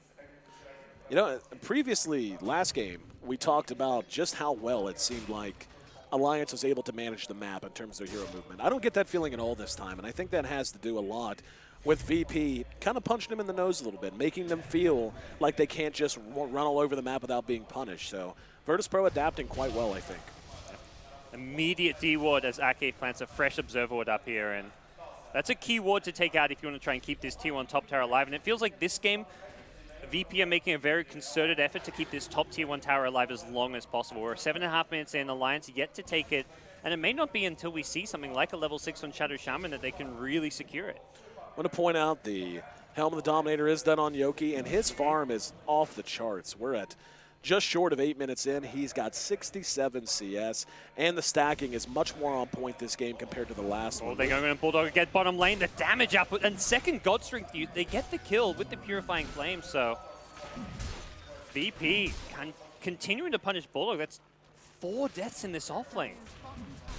You know, previously, last game, we talked about just how well it seemed like Alliance was able to manage the map in terms of their hero movement. I don't get that feeling at all this time, and I think that has to do a lot with VP kind of punching them in the nose a little bit, making them feel like they can't just run all over the map without being punished. So Virtus.Pro adapting quite well, I think. Immediate D ward as Ake plants a fresh Observer ward up here, and that's a key ward to take out if you want to try and keep this tier 1 top tower alive. And it feels like this game, VP are making a very concerted effort to keep this top tier 1 tower alive as long as possible. We're 7.5 minutes in, Alliance yet to take it, and it may not be until we see something like a level 6 on Shadow Shaman that they can really secure it. I want to point out the Helm of the Dominator is done on Yoki, and his farm is off the charts. We're at just short of 8 minutes in. He's got 67 CS, and the stacking is much more on point this game compared to the last one. They're going to Bulldog get bottom lane, the damage up, and second God Strength, they get the kill with the Purifying Flame, so VP continuing to punish Bulldog. That's 4 deaths in this offlane.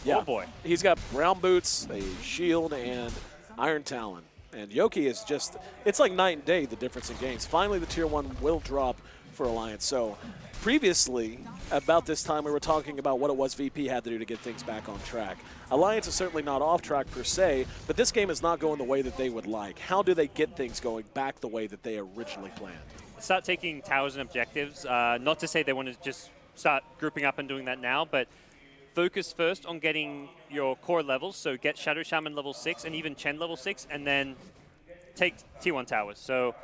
Yeah. Oh boy. He's got brown boots, a shield, and Iron Talon. And Yoki is just, it's like night and day, the difference in games. Finally, the tier 1 will drop for Alliance. So previously, about this time, we were talking about what it was VP had to do to get things back on track. Alliance is certainly not off track per se, but this game is not going the way that they would like. How do they get things going back the way that they originally planned? Start taking towers and objectives. Not to say they want to just start grouping up and doing that now, but focus first on getting your core levels. So get Shadow Shaman level 6 and even Chen level 6, and then take tier 1 towers. So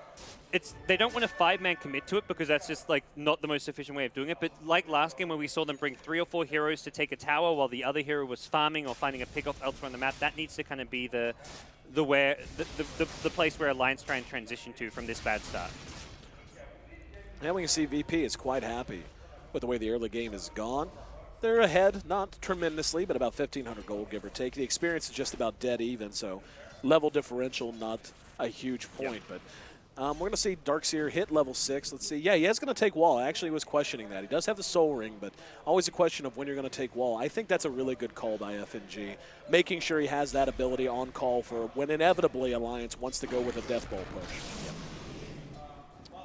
they don't want a 5-man commit to it because that's just like not the most efficient way of doing it. But like last game where we saw them bring 3 or 4 heroes to take a tower while the other hero was farming or finding a pickoff elsewhere on the map, that needs to kind of be the place where Alliance try and transition to from this bad start. And we can see VP is quite happy with the way the early game has gone. They're ahead, not tremendously, but about 1,500 gold, give or take. The experience is just about dead even, so level differential, not a huge point. But we're going to see Darkseer hit level 6. Let's see. Yeah, he is going to take wall. I actually was questioning that. He does have the soul ring, but always a question of when you're going to take wall. I think that's a really good call by FNG, making sure he has that ability on call for when inevitably Alliance wants to go with a death ball push.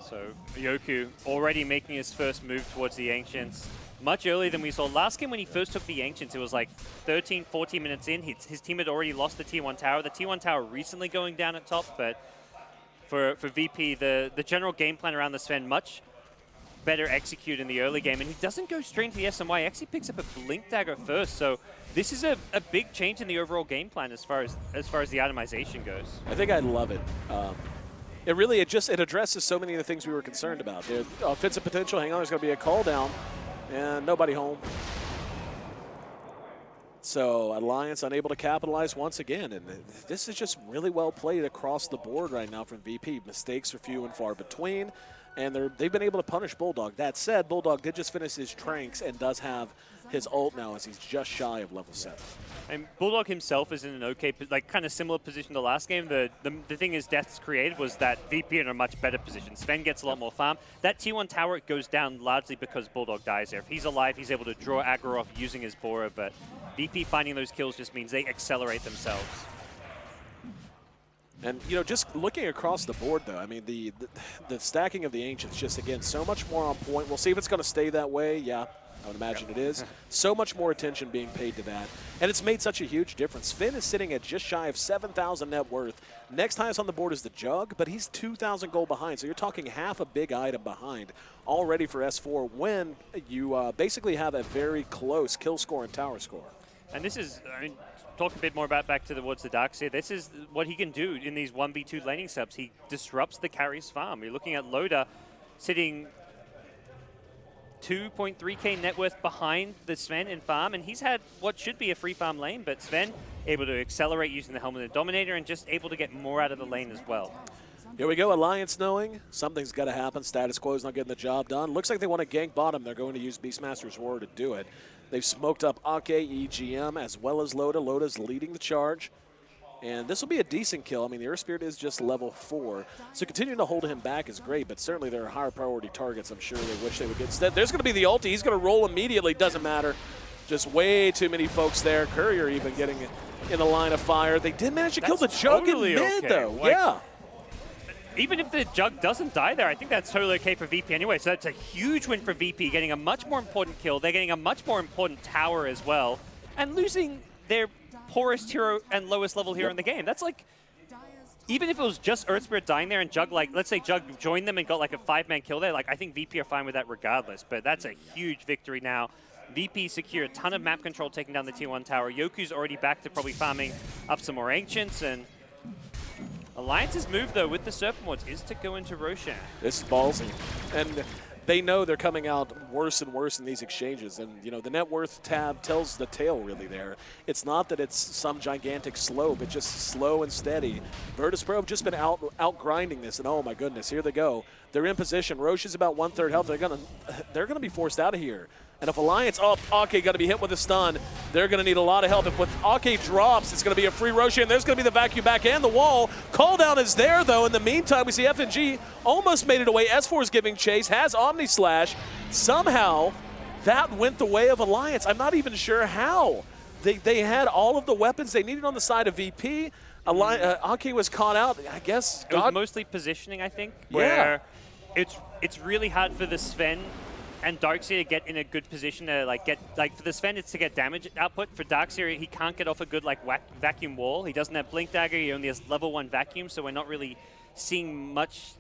So Yoku already making his first move towards the Ancients. Much earlier than we saw. Last game when he first took the Ancients, it was like 13, 14 minutes in. His team had already lost the Tier 1 tower. The Tier 1 tower recently going down at top, but for VP, the general game plan around the Sven much better executed in the early game, and he doesn't go straight into the SMY. He actually picks up a Blink Dagger first, so this is a big change in the overall game plan as far as the itemization goes. I think I love it. It addresses so many of the things we were concerned about. The offensive potential, hang on, there's going to be a call down, and nobody home. So Alliance unable to capitalize once again, and this is just really well played across the board right now from VP. Mistakes are few and far between, and they've been able to punish Bulldog. That said, Bulldog did just finish his tranks and does have his ult now as he's just shy of level 7. And Bulldog himself is in an okay, like kind of similar position to last game. The thing his deaths created was that VP in a much better position. Sven gets a lot more farm. That T1 tower goes down largely because Bulldog dies there. If he's alive, he's able to draw aggro off using his Bora, but VP finding those kills just means they accelerate themselves. And, you know, just looking across the board, though, I mean, the stacking of the Ancients just, again, so much more on point. We'll see if it's going to stay that way. Yeah, I would imagine it is. So much more attention being paid to that. And it's made such a huge difference. Finn is sitting at just shy of 7,000 net worth. Next highest on the board is the Jug, but he's 2,000 gold behind. So you're talking half a big item behind already for S4 when you basically have a very close kill score and tower score. And this is, I mean, talk a bit more about back towards the Darkseer. This is what he can do in these 1v2 laning subs. He disrupts the carry's farm. You're looking at Loda sitting 2.3k net worth behind the Sven in farm, and he's had what should be a free farm lane, but Sven able to accelerate using the Helm of the Dominator and just able to get more out of the lane as well. Here we go, Alliance knowing something's got to happen. Status Quo's not getting the job done. Looks like they want to gank bottom. They're going to use Beastmaster's Roar to do it. They've smoked up Ake, EGM, as well as Loda. Loda's leading the charge. And this will be a decent kill. I mean, the Earth Spirit is just level 4. So continuing to hold him back is great, but certainly there are higher priority targets I'm sure they wish they would get. Instead, there's going to be the ulti. He's going to roll immediately. Doesn't matter. Just way too many folks there. Courier even getting in the line of fire. They did manage to kill the Jug totally in mid, though. Like, yeah. Even if the Jug doesn't die there, I think that's totally okay for VP anyway. So that's a huge win for VP, getting a much more important kill. They're getting a much more important tower as well. And losing their poorest hero and lowest level hero in the game. That's like even if it was just Earth Spirit dying there and Jug, like, let's say Jug joined them and got like a 5-man kill there, like, I think VP are fine with that regardless. But that's a huge victory now. VP secure a ton of map control taking down the tier 1 tower. Yoku's already back to probably farming up some more Ancients, and Alliance's move, though, with the Serpent Wards is to go into Roshan. This is ballsy. And they know they're coming out worse and worse in these exchanges. And, you know, the net worth tab tells the tale really there. It's not that it's some gigantic slope. It's just slow and steady. Virtus.Pro have just been out grinding this. And, oh, my goodness, here they go. They're in position. Roche is about 1/3 health. They're gonna be forced out of here. And if Alliance, Ake got to be hit with a stun, they're going to need a lot of help. If Ake drops, it's going to be a free Roshan. There's going to be the vacuum back and the wall. Call down is there, though. In the meantime, we see FNG almost made it away. S4 is giving chase, has Omni Slash. Somehow, that went the way of Alliance. I'm not even sure how. They had all of the weapons they needed on the side of VP. Ake was caught out, I guess. It was mostly positioning, I think, where it's really hard for the Sven and Darkseer to get in a good position to for the Sven it's to get damage output. For Darkseer, he can't get off a good vacuum wall. He doesn't have Blink Dagger, he only has level 1 vacuum, so we're not really seeing much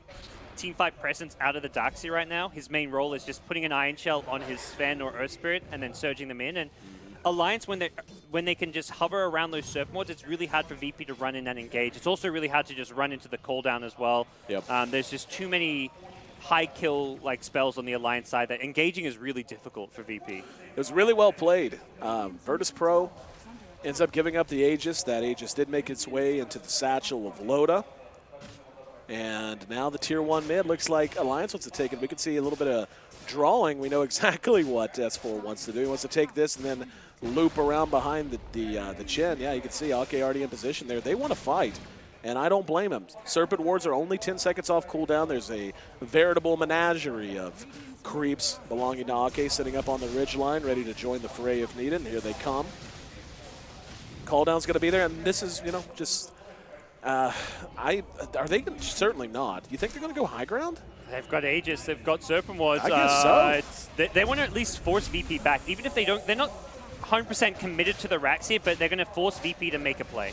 teamfight presence out of the Darkseer right now. His main role is just putting an Iron Shell on his Sven or Earth Spirit and then surging them in. And Alliance, when they can just hover around those Serpent Wards, it's really hard for VP to run in and engage. It's also really hard to just run into the cooldown as well. Yep. There's just too many high kill spells on the Alliance side that engaging is really difficult for VP. It was really well played. Virtus.Pro ends up giving up the Aegis. That Aegis did make its way into the satchel of Loda. And now the tier 1 mid looks like Alliance wants to take it. We can see a little bit of drawing. We know exactly what S4 wants to do. He wants to take this and then loop around behind the chin. Yeah, you can see Ake already in position there. They want to fight. And I don't blame him. Serpent Wards are only 10 seconds off cooldown. There's a veritable menagerie of creeps belonging to Ake sitting up on the ridge line, ready to join the fray if needed. And here they come. Calldown's going to be there, and this is, you know, just... are they gonna, certainly not. You think they're going to go high ground? They've got Aegis, they've got Serpent Wards. I guess so. They want to at least force VP back. Even if they don't, they're not 100% committed to the racks here, but they're going to force VP to make a play.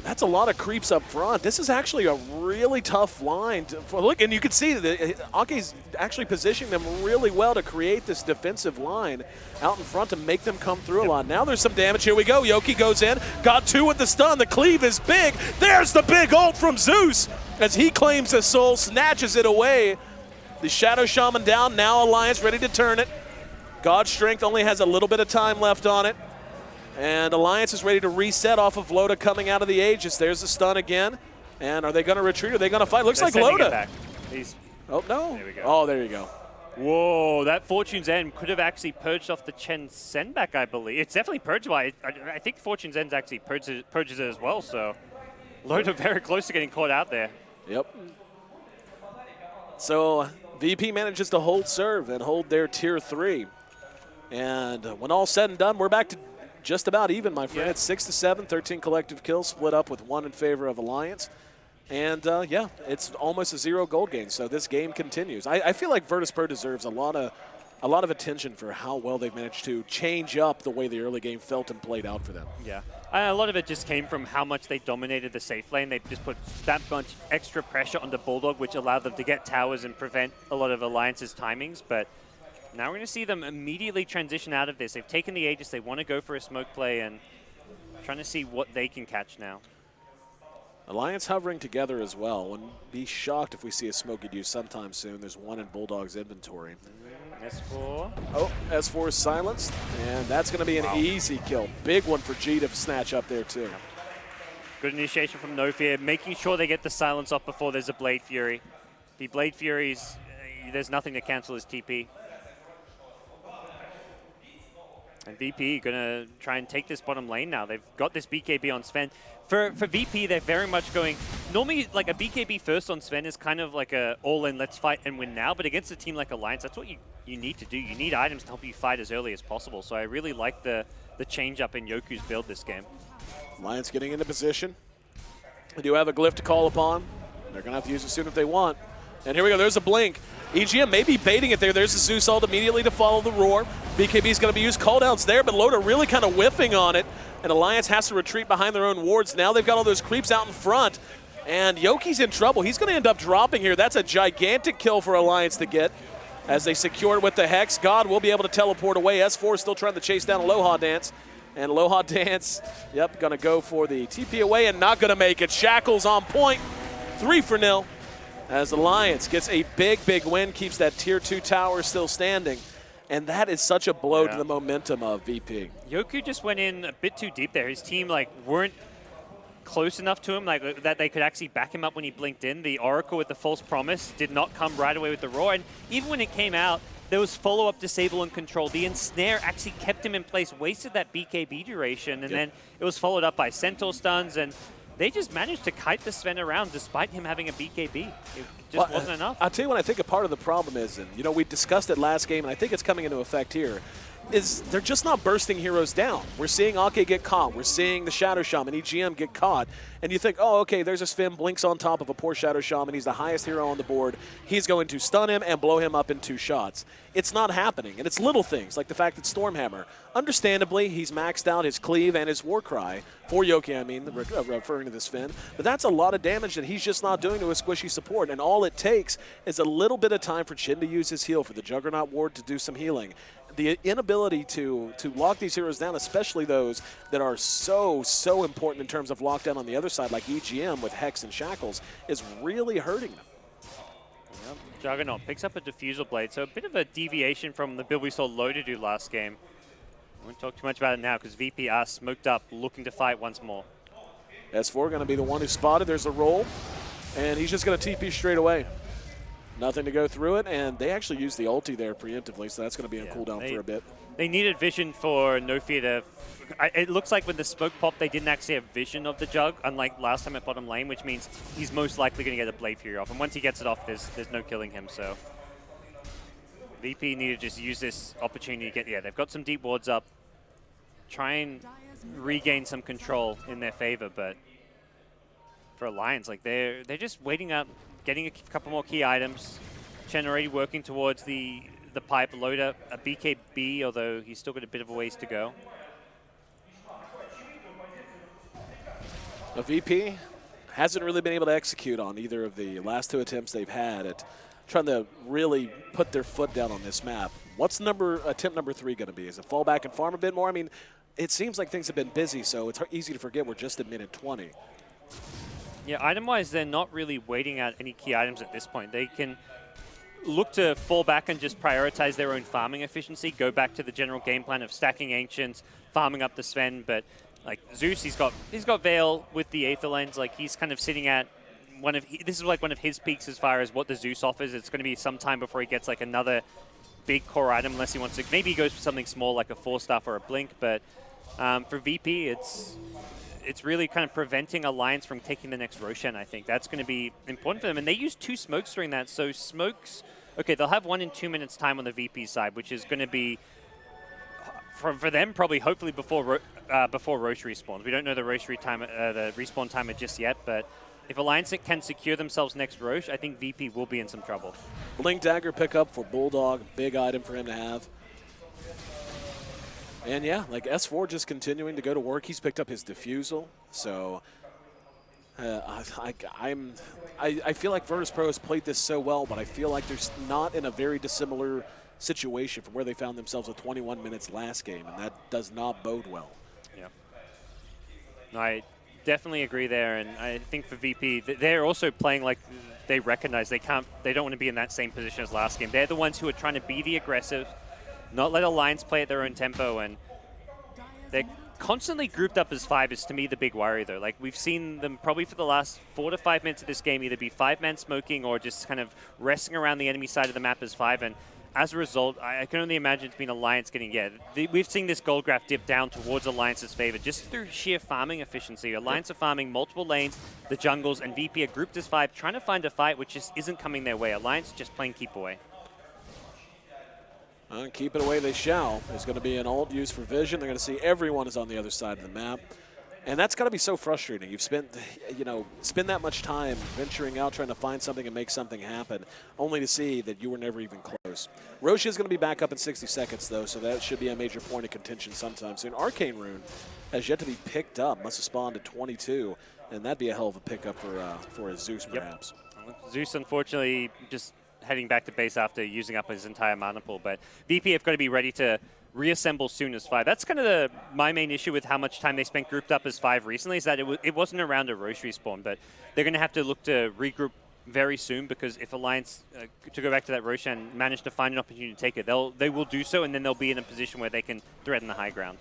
That's a lot of creeps up front. This is actually a really tough line. Look, and you can see that Ake's actually positioning them really well to create this defensive line out in front to make them come through a lot. Now there's some damage. Here we go. Yoki goes in. Got 2 with the stun. The cleave is big. There's the big ult from Zeus as he claims his soul, snatches it away. The Shadow Shaman down. Now Alliance ready to turn it. God's Strength only has a little bit of time left on it. And Alliance is ready to reset off of Loda coming out of the Aegis. There's the stun again. And are they going to retreat? Are they going to fight? Looks like Loda. Oh, no. There we go. Oh, there you go. Whoa, that Fortune's End could have actually purged off the Chen Sen back, I believe. It's definitely purged by it. I think Fortune's End actually purges it as well, so Loda very close to getting caught out there. Yep. So VP manages to hold serve and hold their tier 3. And when all's said and done, we're back to just about even, my friend. Yeah. It's 6-7, 13 collective kills, split up with 1 in favor of Alliance. And yeah, it's almost a 0 gold gain, so this game continues. I feel like Virtus.Pro deserves a lot of attention for how well they've managed to change up the way the early game felt and played out for them. Yeah, a lot of it just came from how much they dominated the safe lane. They just put that much extra pressure on the Bulldog, which allowed them to get towers and prevent a lot of Alliance's timings. But now we're going to see them immediately transition out of this. They've taken the Aegis. They want to go for a smoke play and trying to see what they can catch now. Alliance hovering together as well. Wouldn't be shocked if we see a smoke get used sometime soon. There's 1 in Bulldog's inventory. S4. Oh, S4 is silenced, and that's going to be an easy kill. Big one for G to snatch up there, too. Good initiation from No Fear, making sure they get the silence off before there's a Blade Fury. The Blade Furies, there's nothing to cancel his TP. And VP going to try and take this bottom lane now. They've got this BKB on Sven. For VP, they're very much going... Normally, like a BKB first on Sven is kind of like a all-in, let's fight and win now. But against a team like Alliance, that's what you need to do. You need items to help you fight as early as possible. So I really like the change-up in Yoku's build this game. Alliance getting into position. They do have a glyph to call upon. They're going to have to use it soon if they want. And here we go. There's a blink. EGM may be baiting it there. There's a Zeus ult immediately to follow the roar. BKB's going to be used. Calldowns there, but Loda really kind of whiffing on it. And Alliance has to retreat behind their own wards. Now they've got all those creeps out in front. And Yoki's in trouble. He's going to end up dropping here. That's a gigantic kill for Alliance to get as they secure it with the Hex. God will be able to teleport away. S4 still trying to chase down Aloha Dance. And Aloha Dance, yep, going to go for the TP away and not going to make it. Shackles on point. 3-0. As Alliance gets a big, big win, keeps that Tier 2 tower still standing. And that is such a blow to the momentum of VP. Yoku just went in a bit too deep there. His team weren't close enough to him that they could actually back him up when he blinked in. The Oracle with the false promise did not come right away with the roar. And even when it came out, there was follow-up disable and control. The ensnare actually kept him in place, wasted that BKB duration, and then it was followed up by Centaur stuns, and they just managed to kite the Sven around despite him having a BKB. It just wasn't enough. I'll tell you what I think a part of the problem is, and we discussed it last game, and I think it's coming into effect here, is they're just not bursting heroes down. We're seeing Ake get caught. We're seeing the Shadow Shaman, EGM, get caught. And you think, oh, okay, there's a Sven, blinks on top of a poor Shadow Shaman. He's the highest hero on the board. He's going to stun him and blow him up in 2 shots. It's not happening. And it's little things, like the fact that Stormhammer, understandably, he's maxed out his cleave and his Warcry, for Yoki, I mean, referring to this Sven. But that's a lot of damage that he's just not doing to his squishy support. And all it takes is a little bit of time for Chin to use his heal, for the Juggernaut Ward to do some healing. The inability to lock these heroes down, especially those that are so important in terms of lockdown on the other side, like EGM with Hex and Shackles, is really hurting them. Yep. Juggernaut picks up a Diffusal Blade, so a bit of a deviation from the build we saw Loda do last game. I won't talk too much about it now because VP are smoked up, looking to fight once more. S4 going to be the one who spotted. There's a roll, and he's just going to TP straight away. Nothing to go through it, and they actually used the ulti there preemptively, so that's going to be on cooldown for a bit. They needed vision for No Fear to... It looks like when the smoke popped, they didn't actually have vision of the Jug, unlike last time at bottom lane, which means he's most likely going to get a Blade Fury off. And once he gets it off, there's no killing him, so... VP need to just use this opportunity to get... Yeah, they've got some deep wards up. Try and regain some control in their favor, but... For Alliance, they're just waiting up, getting a couple more key items. Chen already working towards the pipe. Loda a BKB, although he's still got a bit of a ways to go. A VP hasn't really been able to execute on either of the last 2 attempts they've had at trying to really put their foot down on this map. What's attempt number 3 going to be? Is it fall back and farm a bit more? I mean, it seems like things have been busy, so it's easy to forget we're just at minute 20. Yeah, item-wise, they're not really waiting out any key items at this point. They can look to fall back and just prioritize their own farming efficiency, go back to the general game plan of stacking Ancients, farming up the Sven, but Zeus, he's got Veil with the Aether Lens. He's kind of sitting at this is one of his peaks as far as what the Zeus offers. It's going to be some time before he gets another big core item, unless he wants to, maybe he goes for something small like a 4-staff or a Blink, but for VP, it's really kind of preventing Alliance from taking the next Roshan, I think. That's going to be important for them. And they use 2 smokes during that. So smokes, okay, they'll have 1 in 2 minutes time on the VP side, which is going to be, for them, probably hopefully before Roche respawns. We don't know the Roche the respawn timer just yet, but if Alliance can secure themselves next Roche, I think VP will be in some trouble. Blink Dagger pickup for Bulldog, big item for him to have. And yeah, S4 just continuing to go to work. He's picked up his Diffusal, so I feel like Virtus.Pro has played this so well, but I feel like they're not in a very dissimilar situation from where they found themselves with 21 minutes last game, and that does not bode well. Yeah, I definitely agree there, and I think for VP, they're also playing like they recognize they don't want to be in that same position as last game. They're the ones who are trying to be the aggressive, not let Alliance play at their own tempo, and they're constantly grouped up as 5 is, to me, the big worry, though. We've seen them probably for the last 4 to 5 minutes of this game either be 5-man smoking or just kind of resting around the enemy side of the map as 5, and as a result, I can only imagine it's been Alliance getting, we've seen this gold graph dip down towards Alliance's favor just through sheer farming efficiency. Alliance are farming multiple lanes, the jungles, and VP are grouped as 5, trying to find a fight which just isn't coming their way. Alliance just playing keep away. Keep it away they shall. There's going to be an ult used for vision. They're going to see everyone is on the other side of the map. And that's got to be so frustrating. You've spent, spend that much time venturing out, trying to find something and make something happen, only to see that you were never even close. Roche is going to be back up in 60 seconds, though, so that should be a major point of contention sometime soon. Arcane Rune has yet to be picked up. Must have spawned at 22, and that'd be a hell of a pickup for a Zeus, perhaps. Zeus, unfortunately, just heading back to base after using up his entire mana pool, but VP have got to be ready to reassemble soon as 5. That's kind of my main issue with how much time they spent grouped up as 5 recently, is that it wasn't around a Roche respawn, but they're going to have to look to regroup very soon, because if Alliance, to go back to that Roshan, manage to find an opportunity to take it, they will do so, and then they'll be in a position where they can threaten the high ground.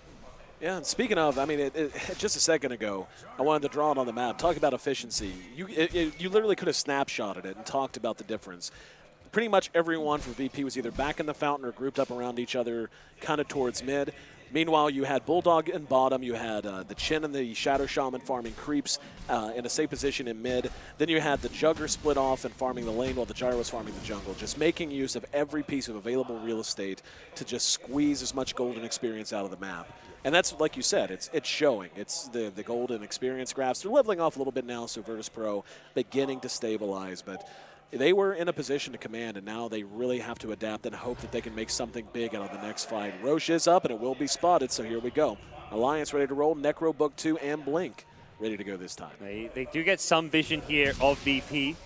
Yeah, and speaking of, I mean, just a second ago, I wanted to draw it on the map. Talk about efficiency. You literally could have snapshotted it and talked about the difference. Pretty much everyone from VP was either back in the fountain or grouped up around each other, kind of towards mid. Meanwhile, you had Bulldog in bottom, you had the Chin and the Shadow Shaman farming creeps in a safe position in mid. Then you had the Jugger split off and farming the lane while the Gyro was farming the jungle. Just making use of every piece of available real estate to just squeeze as much golden experience out of the map. And that's, like you said, it's showing. It's the golden experience graphs. They're leveling off a little bit now, so Virtus.Pro beginning to stabilize. But they were in a position to command, and now they really have to adapt and hope that they can make something big out of the next fight. Roche is up, and it will be spotted, so here we go. Alliance ready to roll. Necro, Book 2, and Blink ready to go this time. They do get some vision here of VP.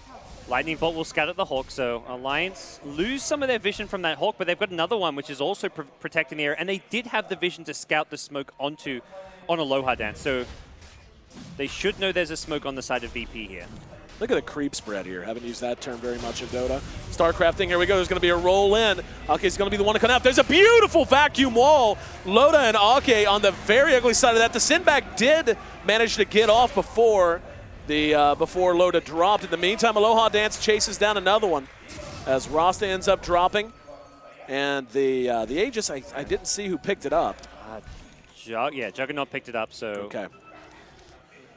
Lightning Bolt will scatter the Hawk, so Alliance lose some of their vision from that Hawk, but they've got another one which is also protecting the area, and they did have the vision to scout the smoke on Aloha Dance, so they should know there's a smoke on the side of VP here. Look at the creep spread here. Haven't used that term very much in Dota. StarCrafting, here we go. There's going to be a roll in. Ake's going to be the one to come out. There's a beautiful vacuum wall. Loda and Ake on the very ugly side of that. The Sinback did manage to get off before Loda dropped. In the meantime, Aloha Dance chases down another one as Rasta ends up dropping. And the Aegis, I didn't see who picked it up. Juggernaut picked it up, so... Okay.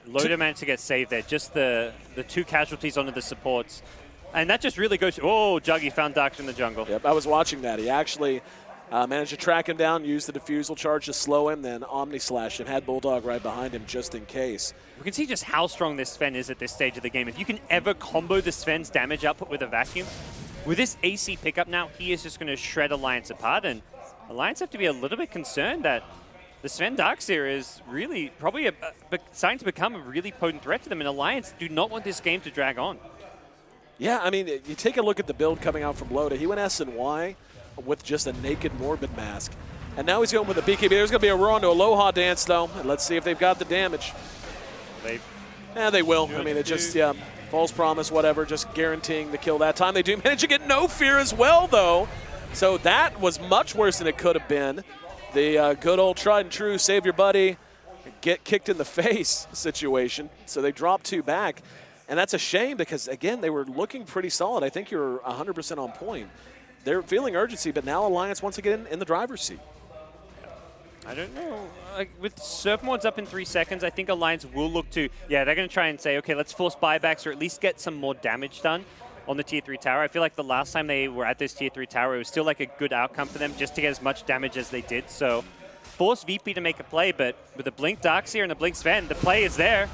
Loda managed to get saved there. Just the 2 casualties onto the supports. And that just really goes... Oh, Juggy found Dark in the jungle. Yep, I was watching that. He actually managed to track him down, used the defusal charge to slow him, then Omni-Slash him, had Bulldog right behind him just in case. We can see just how strong this Sven is at this stage of the game. If you can ever combo the Sven's damage output with a vacuum, with this Ayesee pickup now, he is just going to shred Alliance apart. And Alliance have to be a little bit concerned that the Sven Darkseer is really probably starting to become a really potent threat to them, and Alliance do not want this game to drag on. Yeah, I mean, you take a look at the build coming out from Loda. He went S&Y with just a naked Morbid mask. And now he's going with a BKB. There's going to be a roar onto Aloha Dance, though. And let's see if they've got the damage. They will. I mean, it just, false promise, whatever, just guaranteeing the kill that time. They do manage to get no fear as well, though. So that was much worse than it could have been. The good old tried and true, save your buddy, get kicked in the face situation. So they dropped 2 back. And that's a shame because, again, they were looking pretty solid. I think you're 100% on point. They're feeling urgency, but now Alliance wants to get in the driver's seat. I don't know. With Surf Mods up in 3 seconds, I think Alliance will look to... Yeah, they're going to try and say, okay, let's force buybacks or at least get some more damage done on the Tier 3 tower. I feel like the last time they were at this Tier 3 tower, it was still like a good outcome for them just to get as much damage as they did. So force VP to make a play, but with a Blink Darkseer and a Blink Sven, the play is there.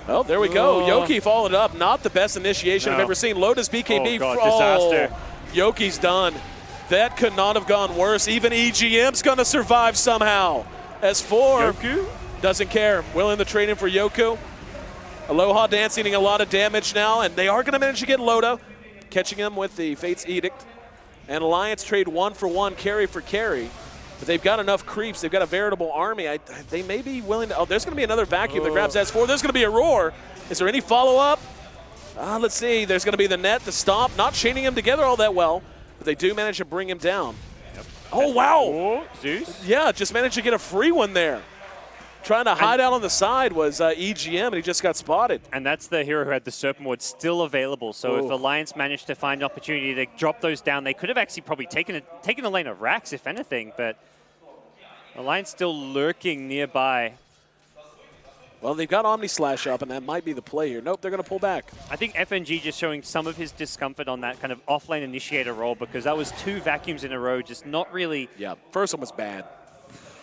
Oh, there we go. Yoki followed up. Not the best initiation I've ever seen. Lotus BKB. Oh, God, disaster. Yoki's done. That could not have gone worse. Even EGM's going to survive somehow. As 4 Yoku doesn't care. Willing to trade in for Yoku. Aloha Dance eating a lot of damage now, and they are going to manage to get Loda, catching him with the Fate's Edict. And Alliance trade 1 for 1, carry for carry. But they've got enough creeps. They've got a veritable army. They may be willing to... Oh, there's going to be another vacuum that grabs S4. There's going to be a roar. Is there any follow-up? Let's see. There's going to be the net, the stop. Not chaining him together all that well. But they do manage to bring him down. Yep. Oh, wow. Oh, Zeus? Yeah, just managed to get a free one there. Trying to hide out on the side was EGM, and he just got spotted. And that's the hero who had the Serpent Ward still available. So if Alliance managed to find an opportunity to drop those down, they could have actually probably taken a lane of Rax, if anything. But Alliance still lurking nearby. Well, they've got Omni-Slash up, and that might be the play here. Nope, they're going to pull back. I think FNG just showing some of his discomfort on that kind of off-lane initiator role, because that was 2 vacuums in a row, just not really... Yeah, first one was bad.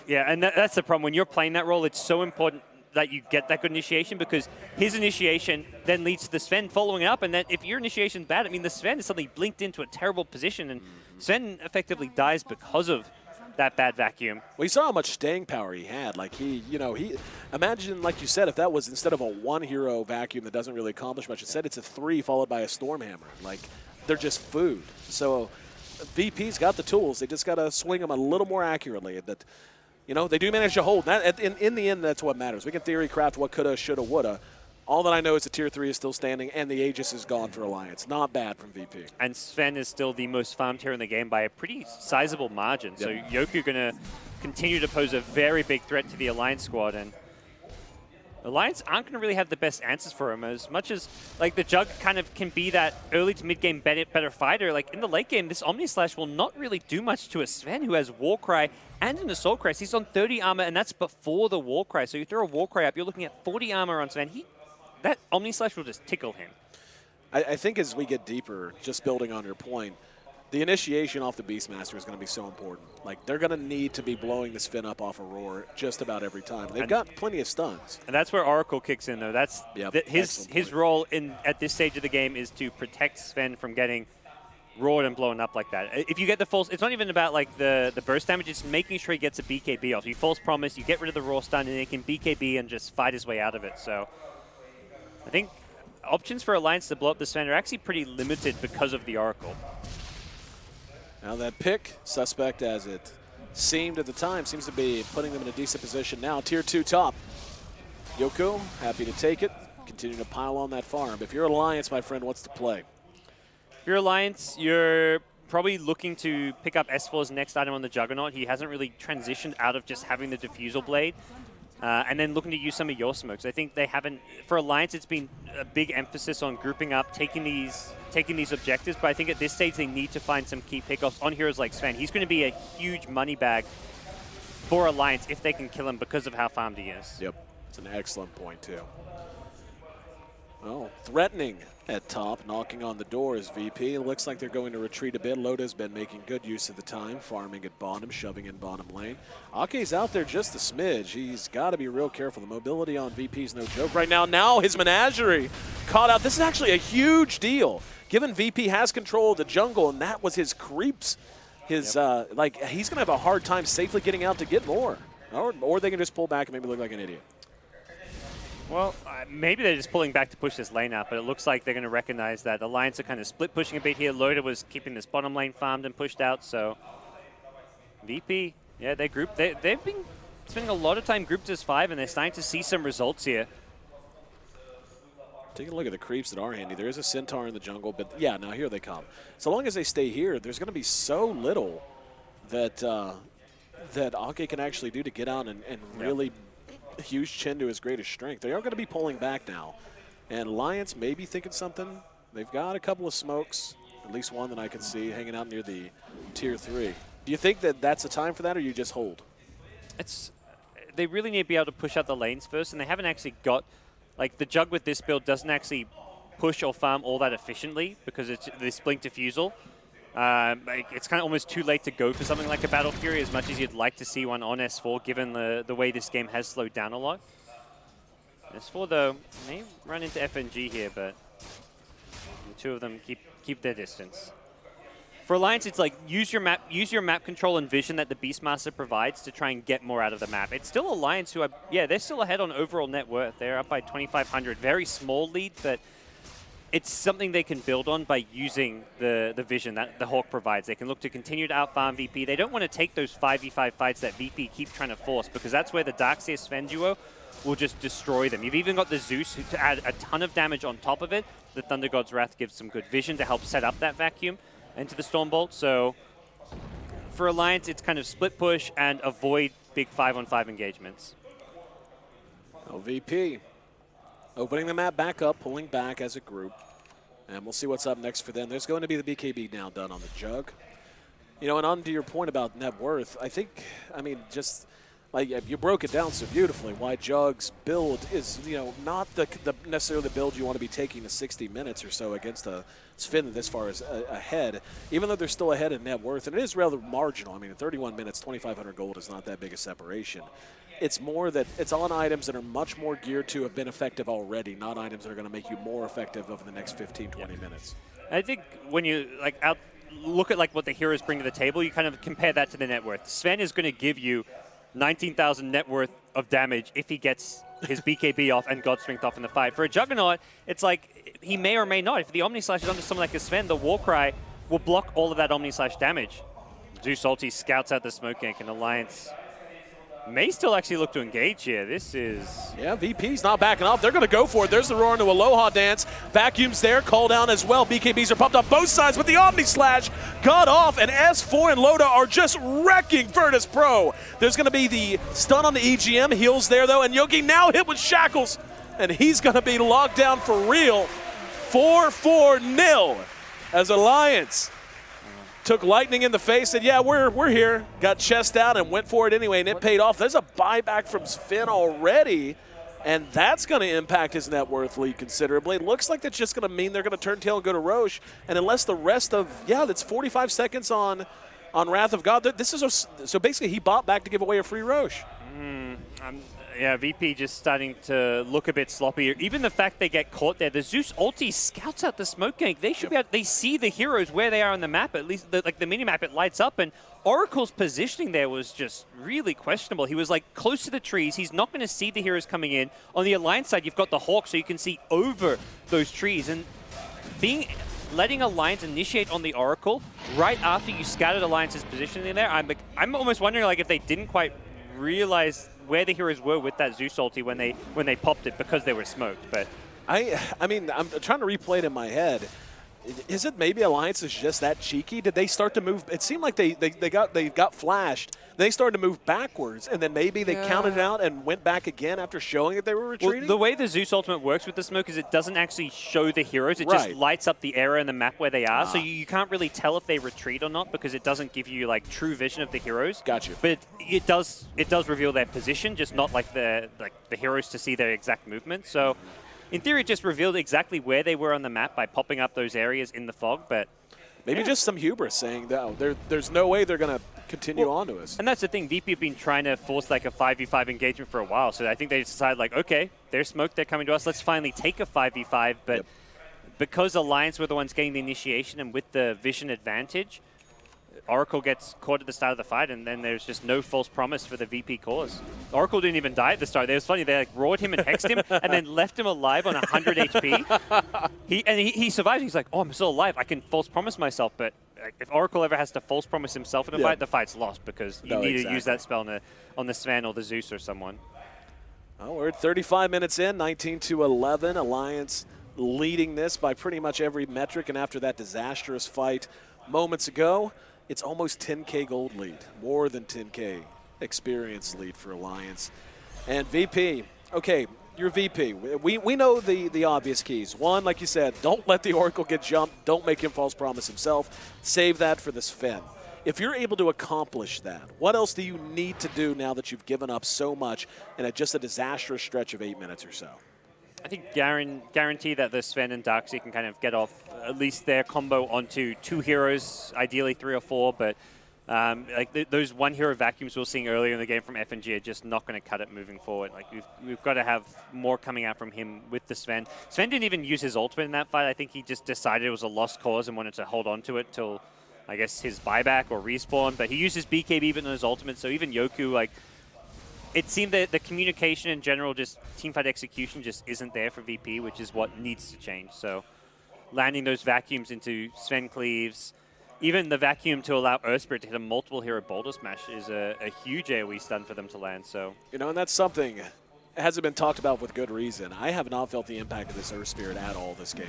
Yeah, and that's the problem. When you're playing that role, it's so important that you get that good initiation, because his initiation then leads to the Sven following it up, and then if your initiation's bad, I mean, the Sven is suddenly blinked into a terrible position, and Sven effectively dies because of that bad vacuum. Well, you saw how much staying power he had. Like he imagine, like you said, if that was instead of a 1-hero vacuum that doesn't really accomplish much, instead it's a 3 followed by a Stormhammer. Like, they're just food. So VP's got the tools. They just got to swing them a little more accurately. That, they do manage to hold. That, in the end, that's what matters. We can theory craft what coulda, shoulda, woulda. All that I know is the Tier 3 is still standing, and the Aegis is gone for Alliance. Not bad from VP. And Sven is still the most farmed hero in the game by a pretty sizable margin. So Yoku going to continue to pose a very big threat to the Alliance squad, and Alliance aren't going to really have the best answers for him. As much as like the Jug kind of can be that early to mid game better fighter, like in the late game, this Omni Slash will not really do much to a Sven who has Warcry and an Assault Crest. He's on 30 armor, and that's before the Warcry. So you throw a Warcry up, you're looking at 40 armor on Sven. That Omni Slash will just tickle him. I think as we get deeper, just building on your point, the initiation off the Beastmaster is going to be so important. Like, they're going to need to be blowing the Sven up off a roar just about every time. They've got plenty of stuns. And that's where Oracle kicks in, though. That's his role at this stage of the game is to protect Sven from getting roared and blown up like that. If you get the false, it's not even about like the burst damage, it's making sure he gets a BKB off. You false promise, you get rid of the raw stun, and he can BKB and just fight his way out of it. So I think options for Alliance to blow up the Sven are actually pretty limited because of the Oracle. Now that pick, suspect as it seemed at the time, seems to be putting them in a decent position now. Tier 2 top. Yoku, happy to take it. Continue to pile on that farm. If you're Alliance, my friend, what's the play? If you're Alliance, you're probably looking to pick up S4's next item on the Juggernaut. He hasn't really transitioned out of just having the Diffusal Blade. And then looking to use some of your smokes. I think they haven't, for Alliance, it's been a big emphasis on grouping up, taking these objectives, but I think at this stage they need to find some key pickoffs on heroes like Sven. He's going to be a huge money bag for Alliance if they can kill him because of how farmed he is. Yep, it's an excellent point too. Well, threatening at top, knocking on the door is VP. It looks like they're going to retreat a bit. Loda's been making good use of the time, farming at bottom, shoving in bottom lane. Ake's out there just a smidge. He's got to be real careful. The mobility on VP is no joke right now. Now his Menagerie caught out. This is actually a huge deal, given VP has control of the jungle, and that was his creeps. His like he's going to have a hard time safely getting out to get more, or they can just pull back and maybe look like an idiot. Well, maybe they're just pulling back to push this lane out, but it looks like they're going to recognize that Alliance are kind of split pushing a bit here. Loda was keeping this bottom lane farmed and pushed out, so VP, yeah, they've been spending a lot of time grouped as 5, and they're starting to see some results here. Take a look at the creeps that are handy. There is a Centaur in the jungle, but yeah, now here they come. So long as they stay here, there's going to be so little that that Ake can actually do to get out and really huge chin to his greatest strength. They are going to be pulling back now. And Alliance may be thinking something. They've got a couple of smokes, at least one that I can see, hanging out near the Tier 3. Do you think that that's a time for that, or you just hold? They really need to be able to push out the lanes first, and they haven't actually got, like the Jug with this build doesn't actually push or farm all that efficiently because it's this Blink Diffusal. It's kind of almost too late to go for something like a Battle Fury as much as you'd like to see one on S4 given the way this game has slowed down a lot. S4 though may run into FNG here, but the two of them keep their distance. For Alliance, it's like use your map control and vision that the Beastmaster provides to try and get more out of the map. It's still Alliance who are, they're still ahead on overall net worth. They're up by 2,500. Very small lead, but it's something they can build on by using the vision that the Hawk provides. They can look to continue to outfarm VP. They don't want to take those 5v5 fights that VP keep trying to force because that's where the Darkseer Sven duo will just destroy them. You've even got the Zeus to add a ton of damage on top of it. The Thunder God's Wrath gives some good vision to help set up that vacuum into the Stormbolt. So for Alliance, it's kind of split push and avoid big 5-on-5 engagements. VP opening the map back up, pulling back as a group. And we'll see what's up next for them. There's going to be the BKB now done on the Jug. You know, and on to your point about net worth, just like you broke it down so beautifully, why Jug's build is, not necessarily the build you want to be taking the 60 minutes or so against a Sven this far as ahead, even though they're still ahead in net worth. And it is rather marginal. I mean, in 31 minutes, 2,500 gold is not that big a separation. It's more that it's on items that are much more geared to have been effective already, not items that are going to make you more effective over the next 15, 20 minutes. I think when you look at what the heroes bring to the table, you kind of compare that to the net worth. Sven is going to give you 19,000 net worth of damage if he gets his BKB off and God Strength off in the fight. For a Juggernaut, it's like he may or may not. If the Omni Slash is onto someone like a Sven, the Warcry will block all of that Omni Slash damage. Zeus ulti scouts out the smoke gank, and Alliance may still actually look to engage here. This is... Yeah, VP's not backing off. They're going to go for it. There's the roar into Aloha dance. Vacuum's there, call down as well. BKBs are pumped up both sides with the Omni Slash. Got off, and S4 and Loda are just wrecking Virtus.Pro. There's going to be the stun on the EGM. Heals there, though, and Yogi now hit with Shackles, and he's going to be locked down for real. 4-4-0 as Alliance took lightning in the face, said, yeah, we're here. Got chest out and went for it anyway, and it paid off. There's a buyback from Sven already, and that's going to impact his net worth lead considerably. It looks like that's just going to mean they're going to turn tail and go to Roche, and unless the rest of, that's 45 seconds on Wrath of God. This is so basically he bought back to give away a free Roche. Yeah, VP just starting to look a bit sloppy. Even the fact they get caught there, the Zeus ulti scouts out the smoke gank. They should be able, they see the heroes where they are on the map. At least the mini map, it lights up. And Oracle's positioning there was just really questionable. He was close to the trees. He's not going to see the heroes coming in. On the Alliance side, you've got the Hawk, so you can see over those trees. And letting Alliance initiate on the Oracle right after you scouted Alliance's positioning there, I'm almost wondering if they didn't quite realize where the heroes were with that Zeus ulti when they popped it because they were smoked. But I mean, I'm trying to replay it in my head. Is it maybe Alliance is just that cheeky? Did they start to move? It seemed like they got flashed. They started to move backwards, and then maybe they counted it out and went back again after showing that they were retreating? Well, the way the Zeus ultimate works with the smoke is it doesn't actually show the heroes. It just lights up the area in the map where they are. So you can't really tell if they retreat or not because it doesn't give you true vision of the heroes. Got you. But it does reveal their position, just not the heroes to see their exact movement. So in theory, it just revealed exactly where they were on the map by popping up those areas in the fog. But maybe just some hubris saying that there's no way they're going to continue on to us. And that's the thing. VP have been trying to force a 5v5 engagement for a while. So I think they decided okay, they're smoked, they're coming to us. Let's finally take a 5v5. But because Alliance were the ones getting the initiation and with the vision advantage, Oracle gets caught at the start of the fight, and then there's just no false promise for the VP cause. Oracle didn't even die at the start. It was funny. They roared him and hexed him, and then left him alive on 100 HP. He survived. He's like, oh, I'm still alive. I can false promise myself. But if Oracle ever has to false promise himself in a fight, the fight's lost because you need to use that spell on the Sven or the Zeus or someone. Oh, we're at 35 minutes in, 19-11. Alliance leading this by pretty much every metric, and after that disastrous fight moments ago, it's almost 10K gold lead, more than 10K experience lead for Alliance. And VP, okay, you're VP. We know the obvious keys. One, like you said, don't let the Oracle get jumped. Don't make him false promise himself. Save that for the Sven. If you're able to accomplish that, what else do you need to do now that you've given up so much in just a disastrous stretch of 8 minutes or so? I think guarantee that the Sven and Darkseid can kind of get off at least their combo onto 2 heroes, ideally 3 or 4, but those 1 hero vacuums we were seeing earlier in the game from FNG are just not going to cut it moving forward. We've got to have more coming out from him with the Sven. Sven didn't even use his ultimate in that fight. I think he just decided it was a lost cause and wanted to hold on to it till, I guess, his buyback or respawn, but he used his BKB but not his ultimate, so even Yoku, it seemed that the communication in general, just teamfight execution, just isn't there for VP, which is what needs to change. So landing those vacuums into Sven Cleaves, even the vacuum to allow Earth Spirit to hit a multiple hero boulder smash is a huge AoE stun for them to land. So and that's something that hasn't been talked about with good reason. I have not felt the impact of this Earth Spirit at all this game.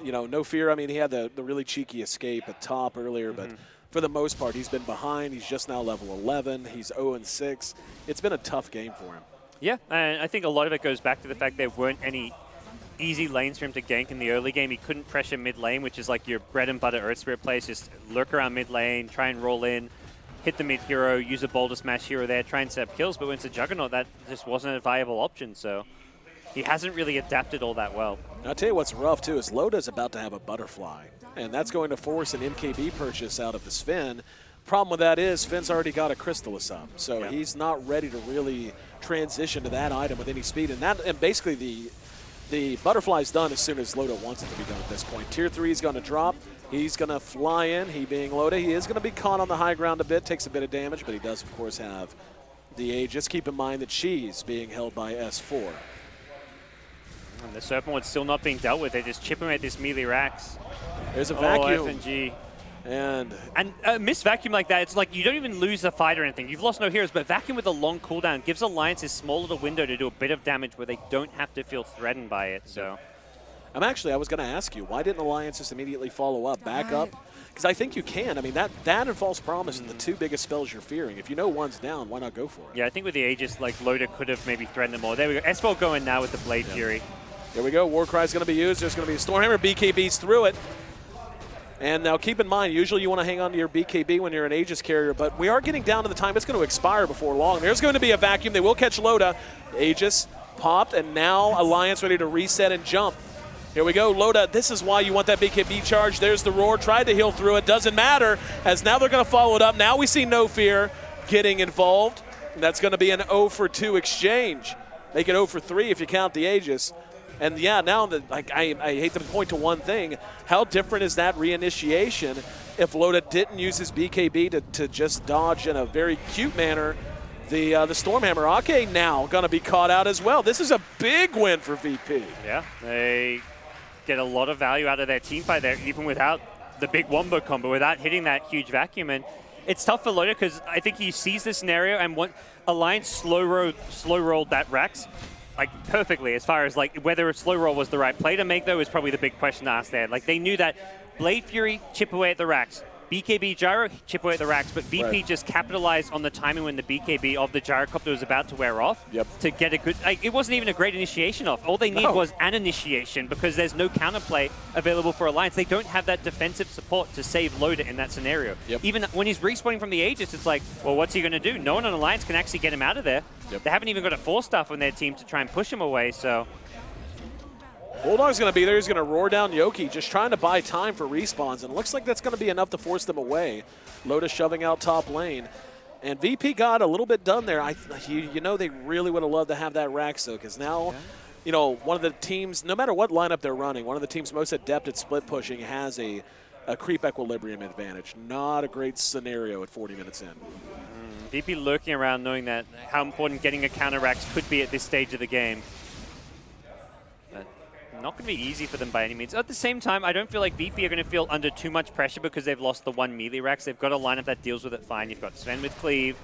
No fear. I mean, he had the really cheeky escape at top earlier, but for the most part, he's been behind. He's just now level 11. He's 0-6. It's been a tough game for him. Yeah, and I think a lot of it goes back to the fact there weren't any easy lanes for him to gank in the early game. He couldn't pressure mid lane, which is your bread and butter Earth Spirit plays. Just lurk around mid lane, try and roll in, hit the mid hero, use a boulder smash hero there, try and set up kills. But when it's a Juggernaut, that just wasn't a viable option. So he hasn't really adapted all that well. I'll tell you what's rough, too, is Loda's about to have a butterfly. And that's going to force an MKB purchase out of the Sven. problem with that is Finn's already got a Crystallis up, so Yeah. he's not ready to really transition to that item with any speed. And basically the butterfly's done as soon as Loda wants it to be done at this point. Tier 3 is going to drop. He's going to fly in. He being Loda, he is going to be caught on the high ground a bit, takes a bit of damage, but he does, of course, have the Aegis. Keep in mind that she's being held by S4. And the Serpent Ward's still not being dealt with. They're just chipping at this melee Rax. There's a vacuum. FNG. And a missed vacuum like that, it's like you don't even lose the fight or anything. You've lost no heroes, but vacuum with a long cooldown gives Alliance this small little window to do a bit of damage where they don't have to feel threatened by it. So, I was going to ask you, why didn't Alliance just immediately follow up, back up? Because I think you can. I mean, that and False Promise are the two biggest spells you're fearing. If you know one's down, why not go for it? yeah, I think with the Aegis, like Loda could have maybe threatened them more. There we go. S4 going now with the Blade Fury. Here we go. Warcry's going to be used. There's going to be a Stormhammer. BKB's through it. And now keep in mind, usually you want to hang on to your BKB when you're an Aegis carrier, but we are getting down to the time it's going to expire before long. There's going to be a vacuum. They will catch Loda. Aegis popped, and now Alliance ready to reset and jump. Here we go, Loda. This is why you want that BKB charge. There's the roar. Tried to heal through it. Doesn't matter, as now they're going to follow it up. Now we see No Fear getting involved. And that's going to be an 0 for 2 exchange. Make it 0 for 3 if you count the Aegis. And yeah, now I hate to point to one thing. How different is that reinitiation if Loda didn't use his BKB to just dodge in a very cute manner the Stormhammer? Ake now going to be caught out as well. This is a big win for VP. Yeah, they get a lot of value out of their team fight there, even without the big wombo combo, without hitting that huge vacuum. And it's tough for Loda because I think he sees the scenario and Alliance slow rolled that Rax like perfectly, as far as like whether a slow roll was the right play to make, though, is probably the big question to ask there. Like they knew that Blade Fury, chip away at the Rax. BKB Gyro, chip away at the Rax, but VP just capitalized on the timing when the BKB of the Gyrocopter was about to wear off to get a good... Like, it wasn't even a great initiation off. All they need was an initiation because there's no counterplay available for Alliance. They don't have that defensive support to save Loda in that scenario. Even when he's respawning from the Aegis, it's like, well, what's he going to do? No one on Alliance can actually get him out of there. They haven't even got a 4-staff on their team to try and push him away, so... Bulldog's going to be there. He's going to roar down Yoki, just trying to buy time for respawns, and it looks like that's going to be enough to force them away. Loda shoving out top lane. And VP got a little bit done there. You know they really would have loved to have that Rax, though, because now, you know, one of the teams, no matter what lineup they're running, one of the teams most adept at split pushing has a creep equilibrium advantage. Not a great scenario at 40 minutes in. VP lurking around knowing that how important getting a counter Rax could be at this stage of the game. Not going to be easy for them by any means. At the same time, I don't feel like VP are going to feel under too much pressure because they've lost the one melee Rax. They've got a lineup that deals with it fine. You've got Sven with Cleave.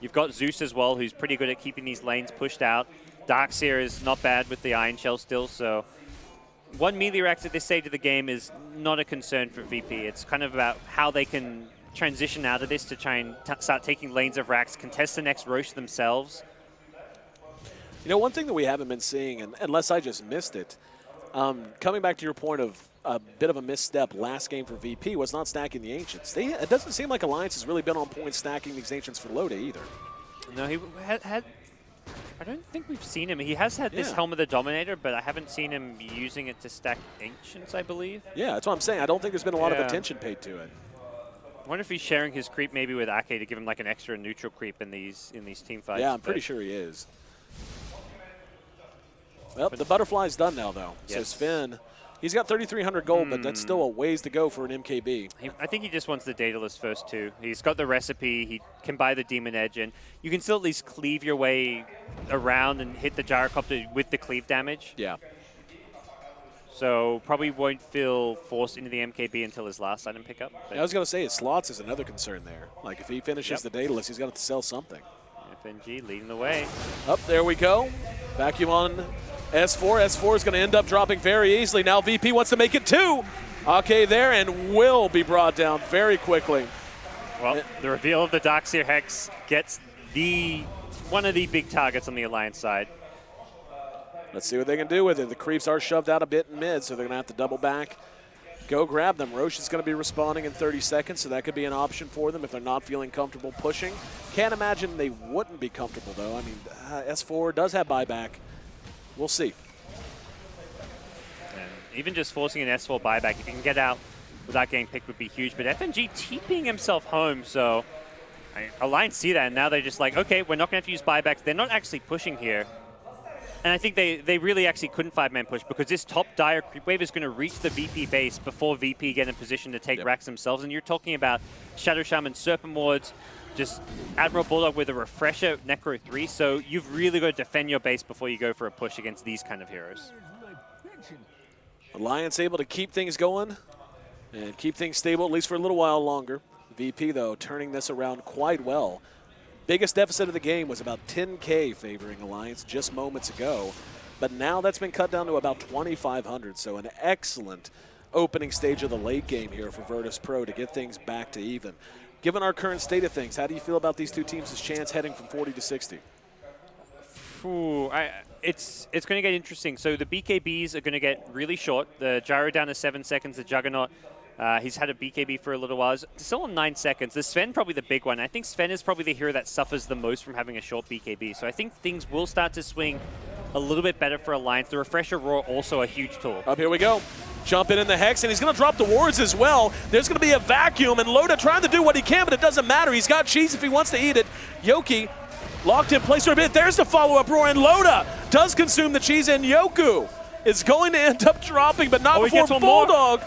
You've got Zeus as well, who's pretty good at keeping these lanes pushed out. Darkseer is not bad with the Iron Shell still, so one melee Rax at this stage of the game is not a concern for VP. It's kind of about how they can transition out of this to try and start taking lanes of Rax, contest the next Roche themselves. You know, one thing that we haven't been seeing, and unless I just missed it, coming back to your point of a bit of a misstep last game for VP was not stacking the Ancients. It doesn't seem like Alliance has really been on point stacking these Ancients for Loda either. No, he had I don't think we've seen him. He has had this Helm of the Dominator, but I haven't seen him using it to stack Ancients, I believe. Yeah, that's what I'm saying. I don't think there's been a lot of attention paid to it. I wonder if he's sharing his creep maybe with Ake to give him like an extra neutral creep in these team fights. Yeah, I'm pretty sure he is. Well, the butterfly's done now, though. So Sven, he's got 3,300 gold, but that's still a ways to go for an MKB. I think he just wants the Daedalus first, too. He's got the recipe. He can buy the Demon Edge, and you can still at least cleave your way around and hit the Gyrocopter with the cleave damage. Yeah. So probably won't feel forced into the MKB until his last item pickup. I was going to say, his slots is another concern there. Like, if he finishes the Daedalus, he's going to sell something. FNG leading the way. Up, there we go. Vacuum on S4. S4 is going to end up dropping very easily. Now VP wants to make it 2. Ake there and will be brought down very quickly. Well, the reveal of the Darkseer Hex gets one of the big targets on the Alliance side. Let's see what they can do with it. The creeps are shoved out a bit in mid, so they're going to have to double back. Go grab them. Roche is going to be respawning in 30 seconds, so that could be an option for them if they're not feeling comfortable pushing. Can't imagine they wouldn't be comfortable, though. I mean, S4 does have buyback. We'll see. And even just forcing an S4 buyback, if you can get out without getting picked would be huge. But FNG TPing himself home, so Alliance see that, and now they're just like, okay, we're not going to have to use buybacks. They're not actually pushing here. And I think they really actually couldn't 5-man push because this top dire creep wave is going to reach the VP base before VP get in position to take racks themselves. And you're talking about Shadow Shaman, Serpent Wards, just Admiral Bulldog with a refresher, Necro 3. So you've really got to defend your base before you go for a push against these kind of heroes. Alliance able to keep things going and keep things stable at least for a little while longer. VP, though, turning this around quite well. Biggest deficit of the game was about 10K favoring Alliance just moments ago, but now that's been cut down to about 2,500, so an excellent opening stage of the late game here for Virtus.Pro to get things back to even. Given our current state of things, how do you feel about these two teams' chance heading from 40 to 60? Ooh, it's going to get interesting. So the BKBs are going to get really short. The Gyro down to 7 seconds, the Juggernaut, he's had a BKB for a little while. He's still on 9 seconds. The Sven probably the big one. I think Sven is probably the hero that suffers the most from having a short BKB. So I think things will start to swing a little bit better for Alliance. The Refresher Roar also a huge tool. Up here we go. Jumping in the Hex, and he's going to drop the wards as well. There's going to be a vacuum, and Loda trying to do what he can, but it doesn't matter. He's got cheese if he wants to eat it. Yoki locked in place for a bit. There's the follow-up roar, and Loda does consume the cheese, and Yoku is going to end up dropping, but not before Bulldog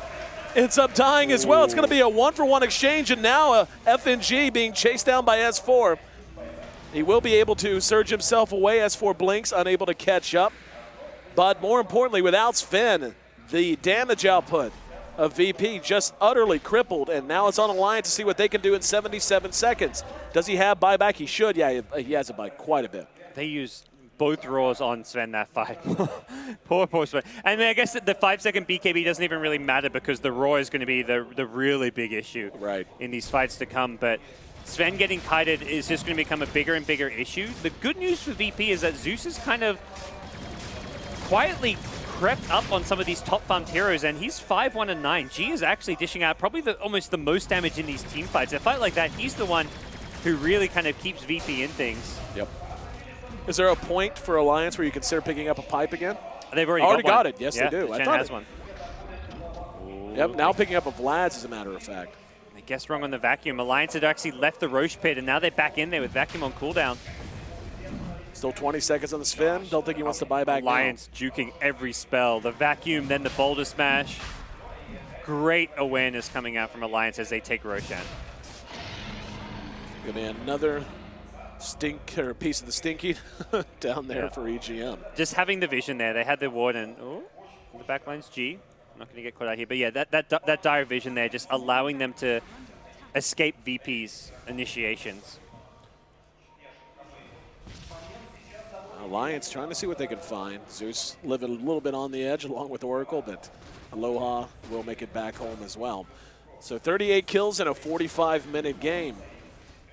ends up dying as well. It's going to be a 1-for-1 exchange, and now a FNG being chased down by S4. He will be able to surge himself away. S4 blinks, unable to catch up. But more importantly, without Sven, the damage output of VP just utterly crippled, and now it's on Alliance to see what they can do in 77 seconds. Does he have buyback? He should. Yeah, he has it by quite a bit. They use both roars on Sven that fight. poor Sven. And I guess the 5-second BKB doesn't even really matter because the roar is going to be the really big issue in these fights to come. But Sven getting kited is just going to become a bigger and bigger issue. The good news for VP is that Zeus is kind of quietly crept up on some of these top farmed heroes, and he's 5-1-9. G is actually dishing out probably almost the most damage in these team fights. A fight like that, he's the one who really kind of keeps VP in things. Yep. Is there a point for Alliance where you consider picking up a pipe again? They've already got it. Yes, they do. I thought has one. Yep, now picking up a Vlad's, as a matter of fact. They guessed wrong on the vacuum. Alliance had actually left the Roche pit, and now they're back in there with vacuum on cooldown. Still 20 seconds on the Sven. Don't think he wants to buy back Alliance now. Juking every spell. The vacuum, then the boulder smash. Great awareness coming out from Alliance as they take Roshan. Gonna be another piece of the stinky down there for EGM. Just having the vision there. They had the ward, and the backline's G. I'm not going to get caught out here, but yeah, that dire vision there, just allowing them to escape VP's initiations. Alliance trying to see what they can find. Zeus living a little bit on the edge along with Oracle, but Aloha will make it back home as well. So 38 kills in a 45-minute game.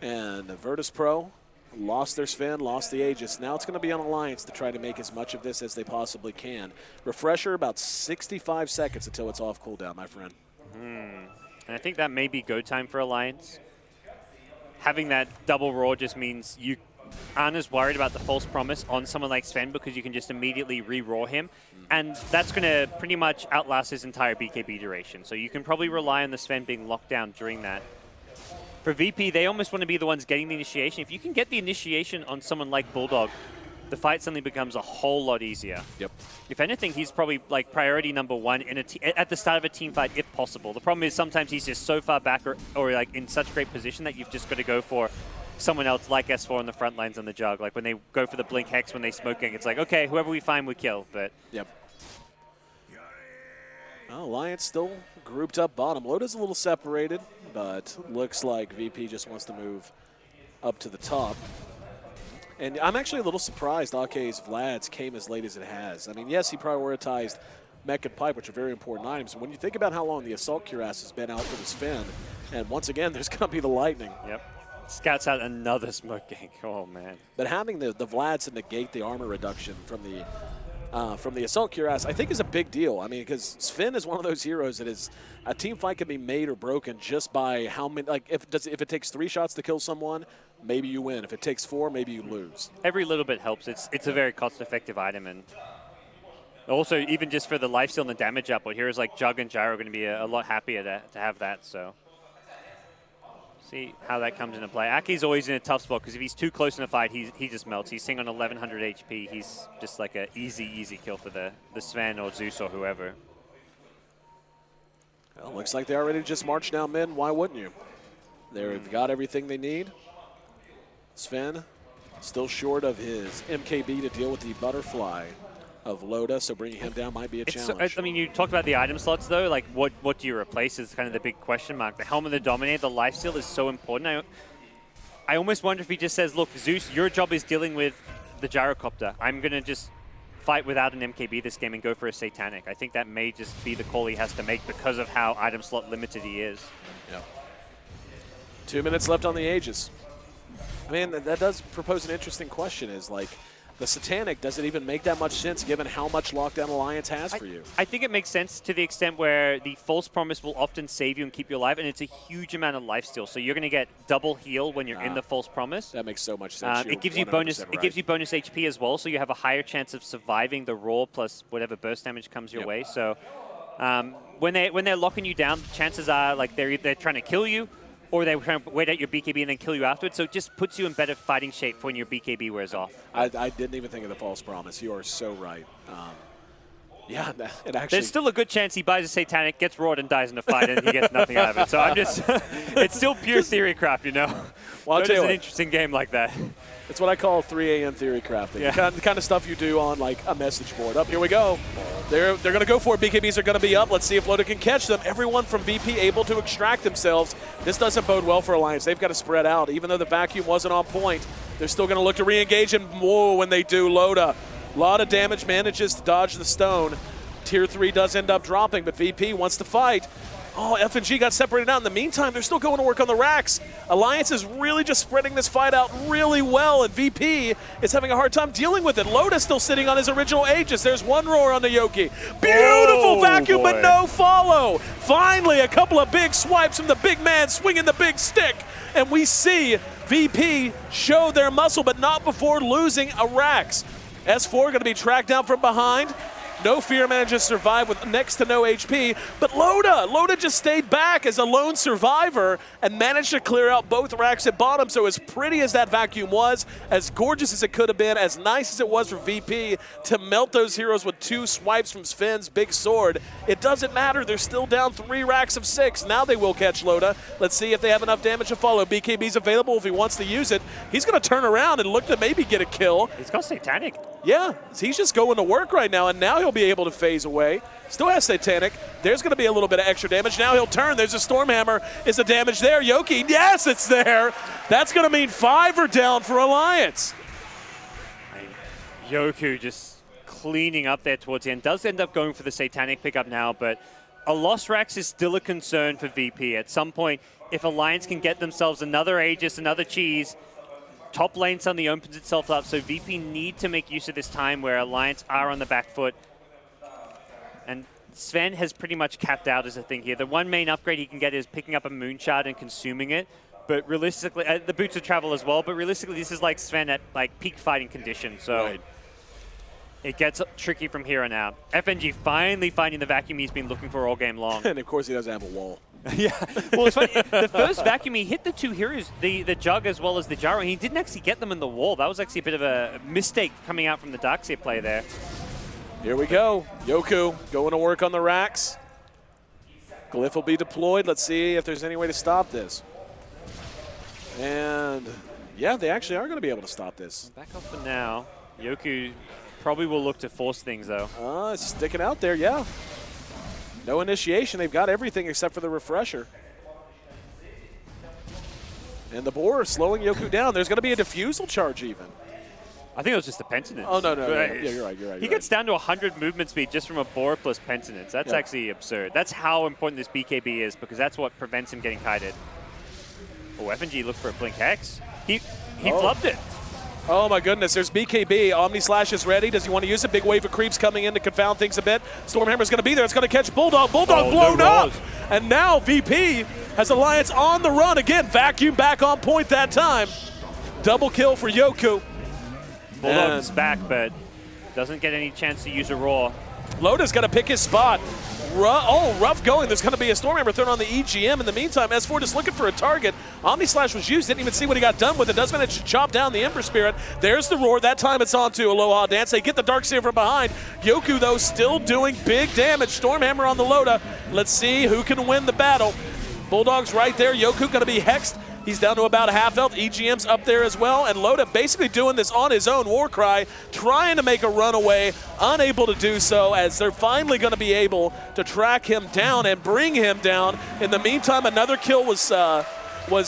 And Virtus.Pro lost their Sven, lost the Aegis. Now it's going to be on Alliance to try to make as much of this as they possibly can. Refresher, about 65 seconds until it's off cooldown, my friend. And I think that may be go time for Alliance. Having that double roar just means you aren't as worried about the false promise on someone like Sven because you can just immediately re-roar him. And that's going to pretty much outlast his entire BKB duration. So you can probably rely on the Sven being locked down during that. For VP, they almost want to be the ones getting the initiation. If you can get the initiation on someone like Bulldog, the fight suddenly becomes a whole lot easier. Yep. If anything, he's probably like priority number one at the start of a team fight, if possible. The problem is sometimes he's just so far back or like in such great position that you've just got to go for someone else like S4 on the front lines on the jug. Like when they go for the blink hex, when they smoking, it's like, okay, whoever we find, we kill. But yep. Well, Alliance still grouped up bottom. Loda's a little separated, but looks like VP just wants to move up to the top. And I'm actually a little surprised Ake's Vlad's came as late as it has. I mean, yes, he prioritized Mech and Pipe, which are very important items. When you think about how long the Assault Cuirass has been out for the Sven, and once again, there's going to be the Lightning. Yep. Scouts out another smoke gank. Oh, man. But having the Vlads to negate the armor reduction from the Assault Cuirass, I think is a big deal. I mean, because Sven is one of those heroes that is a team fight can be made or broken just by how many. Like if it takes 3 shots to kill someone, maybe you win. If it takes 4, maybe you lose. Every little bit helps. It's a very cost-effective item, and Also, even just for the lifesteal and the damage output, heroes like Jug and Gyro are going to be a lot happier to have that. So, see how that comes into play. Aki's always in a tough spot because if he's too close in a fight, he just melts. He's sitting on 1100 HP. He's just like an easy kill for the Sven or Zeus or whoever. Well, looks like they already just marched down mid. Why wouldn't you? They've got everything they need. Sven still short of his MKB to deal with the butterfly of Loda, so bringing him down might be a challenge. I mean, you talked about the item slots, though. Like, what do you replace is kind of the big question mark. The Helm of the Dominator, the lifesteal is so important. I almost wonder if he just says, look, Zeus, your job is dealing with the Gyrocopter. I'm going to just fight without an MKB this game and go for a Satanic. I think that may just be the call he has to make because of how item slot limited he is. Yeah. 2 minutes left on the Aegis. I mean, that does propose an interesting question, is like, the Satanic, does it even make that much sense given how much Lockdown Alliance has for you? I think it makes sense to the extent where the False Promise will often save you and keep you alive, and it's a huge amount of lifesteal. So you're going to get double heal when you're in the False Promise. That makes so much sense. It gives you bonus. Right. It gives you bonus HP as well, so you have a higher chance of surviving the Roar plus whatever burst damage comes your way. So when they're locking you down, chances are like they're trying to kill you, or they're trying to wait out your BKB and then kill you afterwards. So it just puts you in better fighting shape for when your BKB wears off. I didn't even think of the False Promise. You are so right. Yeah, it actually... There's still a good chance he buys a Satanic, gets roared, and dies in a fight, and he gets nothing out of it. So I'm just... it's still pure theory craft, you know? Well, I'll tell you an what, interesting game like that. it's what I call 3 a.m. theory crafting. Yeah. The kind of stuff you do on, like, a message board. Up, here we go. They're going to go for it. BKBs are going to be up. Let's see if Loda can catch them. Everyone from VP able to extract themselves. This doesn't bode well for Alliance. They've got to spread out. Even though the vacuum wasn't on point, they're still going to look to re-engage, and whoa, when they do, Loda. A lot of damage, manages to dodge the stone. Tier 3 does end up dropping, but VP wants to fight. Oh, F&G got separated out. In the meantime, they're still going to work on the racks. Alliance is really just spreading this fight out really well, and VP is having a hard time dealing with it. Loda's still sitting on his original Aegis. There's one roar on the Yoki. Beautiful vacuum, but no follow. Finally, a couple of big swipes from the big man swinging the big stick, and we see VP show their muscle, but not before losing a racks. S4 going to be tracked down from behind. No Fear manages to survive with next to no HP, but Loda just stayed back as a lone survivor and managed to clear out both racks at bottom. So as pretty as that vacuum was, as gorgeous as it could have been, as nice as it was for VP to melt those heroes with 2 swipes from Sven's big sword, it doesn't matter. They're still down 3 racks of 6. Now they will catch Loda. Let's see if they have enough damage to follow. BKB's available if he wants to use it. He's going to turn around and look to maybe get a kill. He's got Satanic. Yeah, he's just going to work right now, and now he'll be able to phase away. Still has Satanic. There's going to be a little bit of extra damage. Now he'll turn. There's a Stormhammer. Is the damage there? Yoki, yes, it's there. That's going to mean 5 are down for Alliance. Yoku just cleaning up there towards the end. Does end up going for the Satanic pickup now, but a lost Rax is still a concern for VP. At some point, if Alliance can get themselves another Aegis, another cheese, top lane suddenly opens itself up, so VP need to make use of this time where Alliance are on the back foot. And Sven has pretty much capped out as a thing here. The one main upgrade he can get is picking up a Moonshard and consuming it. But realistically, the Boots of Travel as well, but realistically this is like Sven at like peak fighting conditions. So it gets tricky from here on out. FNG finally finding the vacuum he's been looking for all game long. And of course he doesn't have a wall. Yeah, well, it's funny. The first vacuum, he hit the 2 heroes, the Jug as well as the Gyro, and he didn't actually get them in the wall. That was actually a bit of a mistake coming out from the Darkseer play there. Here we go. Yoku going to work on the racks. Glyph will be deployed. Let's see if there's any way to stop this. And yeah, they actually are going to be able to stop this. Back up for now. Yoku probably will look to force things, though. It's sticking out there, yeah. No initiation. They've got everything except for the refresher. And the Boar slowing Yoku down. There's going to be a diffusal charge even. I think it was just the Penitence. Oh, no. Yeah, you're right. He gets down to 100 movement speed just from a Boar plus Penitence. That's actually absurd. That's how important this BKB is, because that's what prevents him getting kited. Oh, FNG looked for a Blink Hex. He flubbed it. Oh my goodness, there's BKB. Omni Slash is ready. Does he want to use it? Big wave of creeps coming in to confound things a bit. Stormhammer's going to be there. It's going to catch Bulldog. Bulldog blown up. And now VP has Alliance on the run again. Vacuum back on point that time. Double kill for Yoku. Bulldog's back, but doesn't get any chance to use a Roar. Loda's got to pick his spot. Rough going. There's going to be a Stormhammer thrown on the EGM. In the meantime, S4 just looking for a target. Omni Slash was used. Didn't even see what he got done with it. Does manage to chop down the Ember Spirit. There's the roar. That time it's on to Aloha Dance. They get the Darkseer from behind. Yoku, though, still doing big damage. Stormhammer on the Loda. Let's see who can win the battle. Bulldog's right there. Yoku going to be hexed. He's down to about half health. EGM's up there as well. And Loda basically doing this on his own. Warcry trying to make a runaway, unable to do so, as they're finally going to be able to track him down and bring him down. In the meantime, another kill was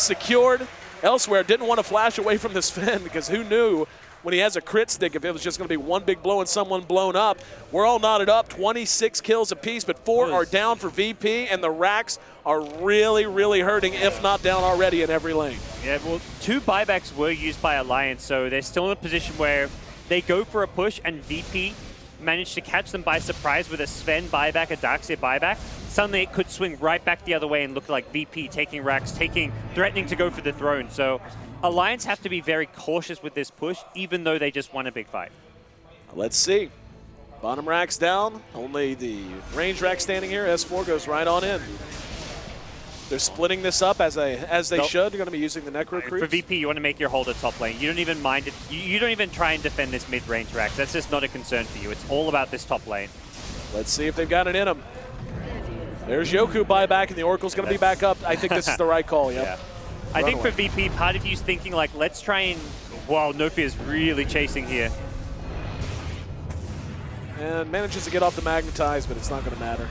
secured elsewhere. Didn't want to flash away from this Sven because who knew when he has a crit stick if it was just going to be one big blow and someone blown up. We're all knotted up, 26 kills apiece, but 4 are down for VP, and the racks are really, really hurting, if not down already in every lane. Yeah, well, 2 buybacks were used by Alliance, so they're still in a position where they go for a push, and VP managed to catch them by surprise with a Sven buyback, a Darkseer buyback. Suddenly it could swing right back the other way and look like VP taking racks, threatening to go for the throne. So Alliance have to be very cautious with this push, even though they just won a big fight. Let's see. Bottom rack's down. Only the range rack standing here. S4 goes right on in. They're splitting this up as they should. They're going to be using the Necro Creeps. For VP, you want to make your hold a top lane. You don't even mind it. You don't even try and defend this mid-range rack. That's just not a concern for you. It's all about this top lane. Let's see if they've got it in them. There's Yoku buyback, and the Oracle's going to be back up. I think this is the right call, yep. Yeah. I think for VP, part of you's thinking, like, let's try and... Wow, Nofir's really chasing here. And manages to get off the Magnetize, but it's not going to matter.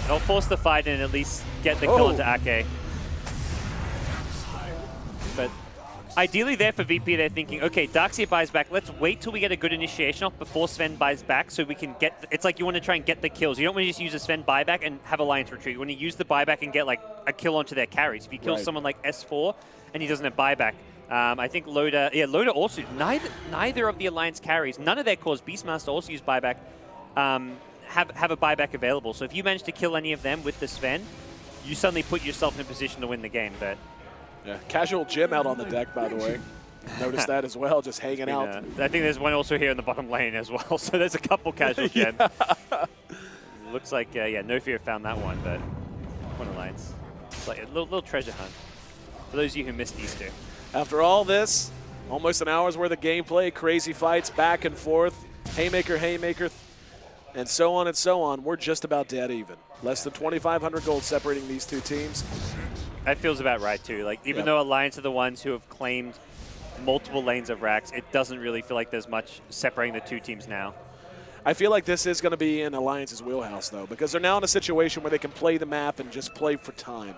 They'll force the fight and at least get the kill into Ake. But ideally there for VP, they're thinking, okay, Darkseer buys back. Let's wait till we get a good initiation off before Sven buys back so we can get... It's like you want to try and get the kills. You don't want to just use a Sven buyback and have Alliance retreat. You want to use the buyback and get like a kill onto their carries. If you kill someone like S4 and he doesn't have buyback, I think Loda... Yeah, Loda also... Neither of the Alliance carries, none of their cores, Beastmaster also use buyback, have a buyback available. So if you manage to kill any of them with the Sven, you suddenly put yourself in a position to win the game. But yeah, casual Jim out on the deck, by the way. Noticed that as well, just hanging out. I think there's one also here in the bottom lane as well. So there's a couple casual Jim. Looks like, yeah, No Fear found that one, but one Alliance. It's like a little treasure hunt for those of you who missed Easter. After all this, almost an hour's worth of gameplay, crazy fights back and forth, haymaker, and so on and so on. We're just about dead even. Less than 2,500 gold separating these two teams. That feels about right too. Like even though Alliance are the ones who have claimed multiple lanes of racks, it doesn't really feel like there's much separating the two teams now. I feel like this is going to be in Alliance's wheelhouse though, because they're now in a situation where they can play the map and just play for time.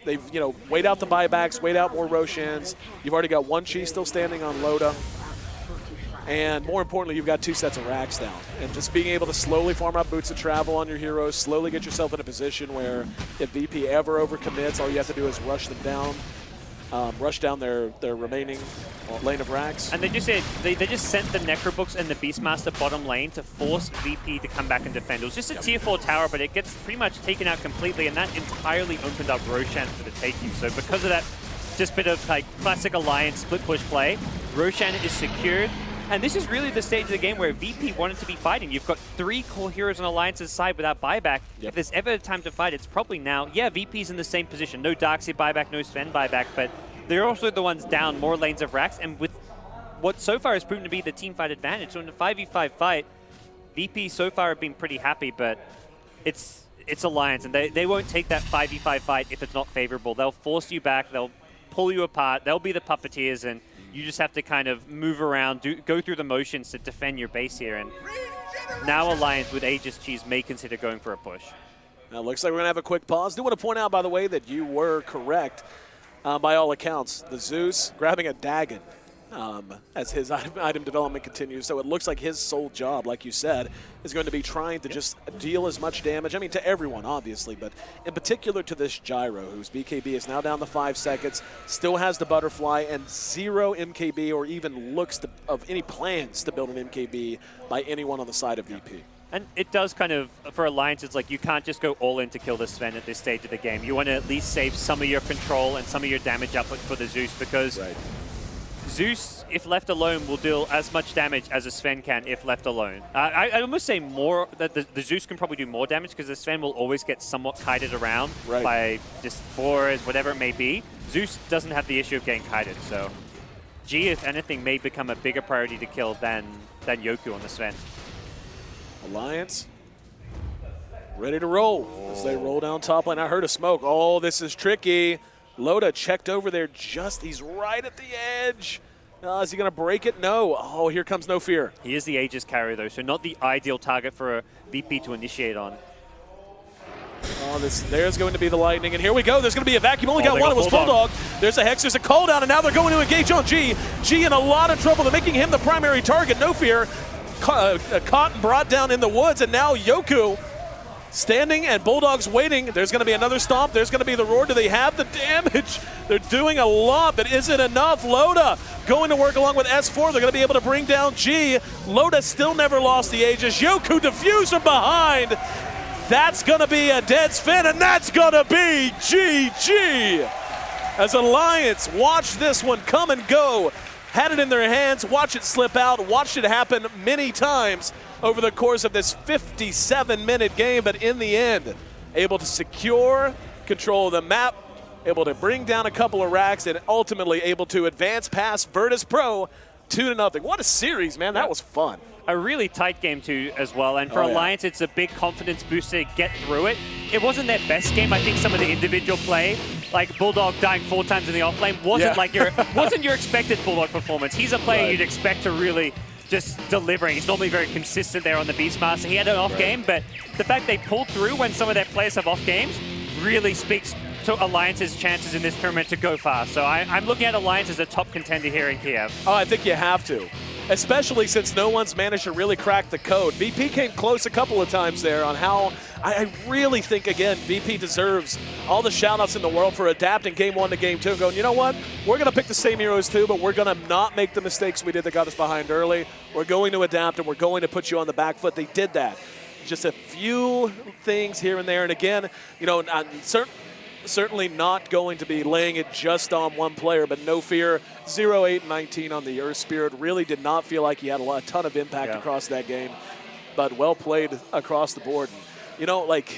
They've, wait out the buybacks, wait out more Roshans. You've already got one Chi still standing on Loda. And more importantly, you've got 2 sets of racks down. And just being able to slowly farm up boots of travel on your heroes, slowly get yourself in a position where if VP ever overcommits, all you have to do is rush them down, rush down their remaining lane of racks. And they just sent the Necrobooks and the Beastmaster bottom lane to force VP to come back and defend. It was just a tier 4 tower, but it gets pretty much taken out completely, and that entirely opened up Roshan for the taking. So because of that, just bit of like classic Alliance split push play, Roshan is secured. And this is really the stage of the game where VP wanted to be fighting. You've got 3 core heroes on Alliance's side without buyback. Yep. If there's ever a time to fight, it's probably now. Yeah, VP's in the same position. No Darkseer buyback, no Sven buyback, but they're also the ones down more lanes of racks. And with what so far has proven to be the team fight advantage, so in the 5v5 fight, VP so far have been pretty happy, but it's Alliance, and they won't take that 5v5 fight if it's not favorable. They'll force you back, they'll pull you apart, they'll be the puppeteers, and you just have to kind of move around, go through the motions to defend your base here. And now Alliance with Aegis Cheese may consider going for a push. Now it looks like we're going to have a quick pause. Do want to point out, by the way, that you were correct by all accounts. The Zeus grabbing a Dagon as his item development continues. So it looks like his sole job, like you said, is going to be trying to just deal as much damage. I mean, to everyone, obviously, but in particular to this Gyro, whose BKB is now down to 5 seconds, still has the Butterfly, and 0 MKB or even looks of any plans to build an MKB by anyone on the side of VP. And it does kind of, for Alliance, it's like you can't just go all in to kill the Sven at this stage of the game. You want to at least save some of your control and some of your damage output for the Zeus, because Zeus, if left alone, will deal as much damage as a Sven can if left alone. I almost say more that the Zeus can probably do more damage because the Sven will always get somewhat kited around by just boars, whatever it may be. Zeus doesn't have the issue of getting kited, so G, if anything, may become a bigger priority to kill than Yoku on the Sven. Alliance ready to roll as they roll down top lane. I heard a smoke. Oh, this is tricky. Loda checked over there he's right at the edge. Is he going to break it? No. Oh, here comes No Fear. He is the Aegis carrier, though, so not the ideal target for a VP to initiate on. Oh, there's going to be the lightning, and here we go. There's going to be a vacuum. Only got one. It was Bulldog. There's a Hex. There's a call down, and now they're going to engage on G. G in a lot of trouble. They're making him the primary target. No Fear caught and brought down in the woods, and now Yoku standing and Bulldog's waiting. There's going to be another stomp. There's going to be the roar. Do they have the damage? They're doing a lot, but is it enough? Loda going to work along with S4. They're going to be able to bring down G. Loda still never lost the Aegis. Yoku diffused from behind. That's going to be a dead Sven, and that's going to be GG. As Alliance watch this one come and go. Had it in their hands, watch it slip out, watched it happen many times over the course of this 57-minute game, but in the end, able to secure control of the map, able to bring down a couple of racks, and ultimately able to advance past Virtus.Pro 2-0. What a series, man. That was fun. A really tight game, too, as well. And for Alliance, it's a big confidence booster to get through it. It wasn't their best game. I think some of the individual play, like Bulldog dying 4 times in the offlane, wasn't like wasn't your expected Bulldog performance. He's a player you'd expect to really just delivering. He's normally very consistent there on the Beastmaster. He had an off game, but the fact they pulled through when some of their players have off games really speaks to Alliance's chances in this tournament to go far. So I'm looking at Alliance as a top contender here in Kiev. Oh, I think you have to. Especially since no one's managed to really crack the code. VP came close a couple of times there on how I really think, again, VP deserves all the shout-outs in the world for adapting Game 1 to Game 2 and going, you know what, we're going to pick the same heroes too, but we're going to not make the mistakes we did that got us behind early. We're going to adapt, and we're going to put you on the back foot. They did that. Just a few things here and there. And again, you know, certainly not going to be laying it just on one player, but No Fear, 0-8-19 on the Earth Spirit. Really did not feel like he had a ton of impact across that game, but well played across the board. And, you know, like,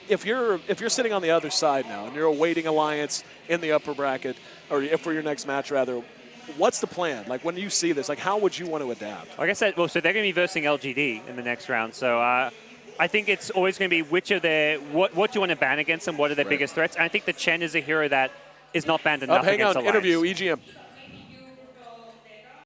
if you're sitting on the other side now and you're awaiting Alliance in the upper bracket, or for your next match rather, what's the plan? Like, when you see this, like, how would you want to adapt? Like I said, well, so they're going to be versing LGD in the next round, so I think it's always going to be which of their, what do you want to ban against them, what are their biggest threats, and I think the Chen is a hero that is not banned enough against Alliance. Hang on, interview, EGM.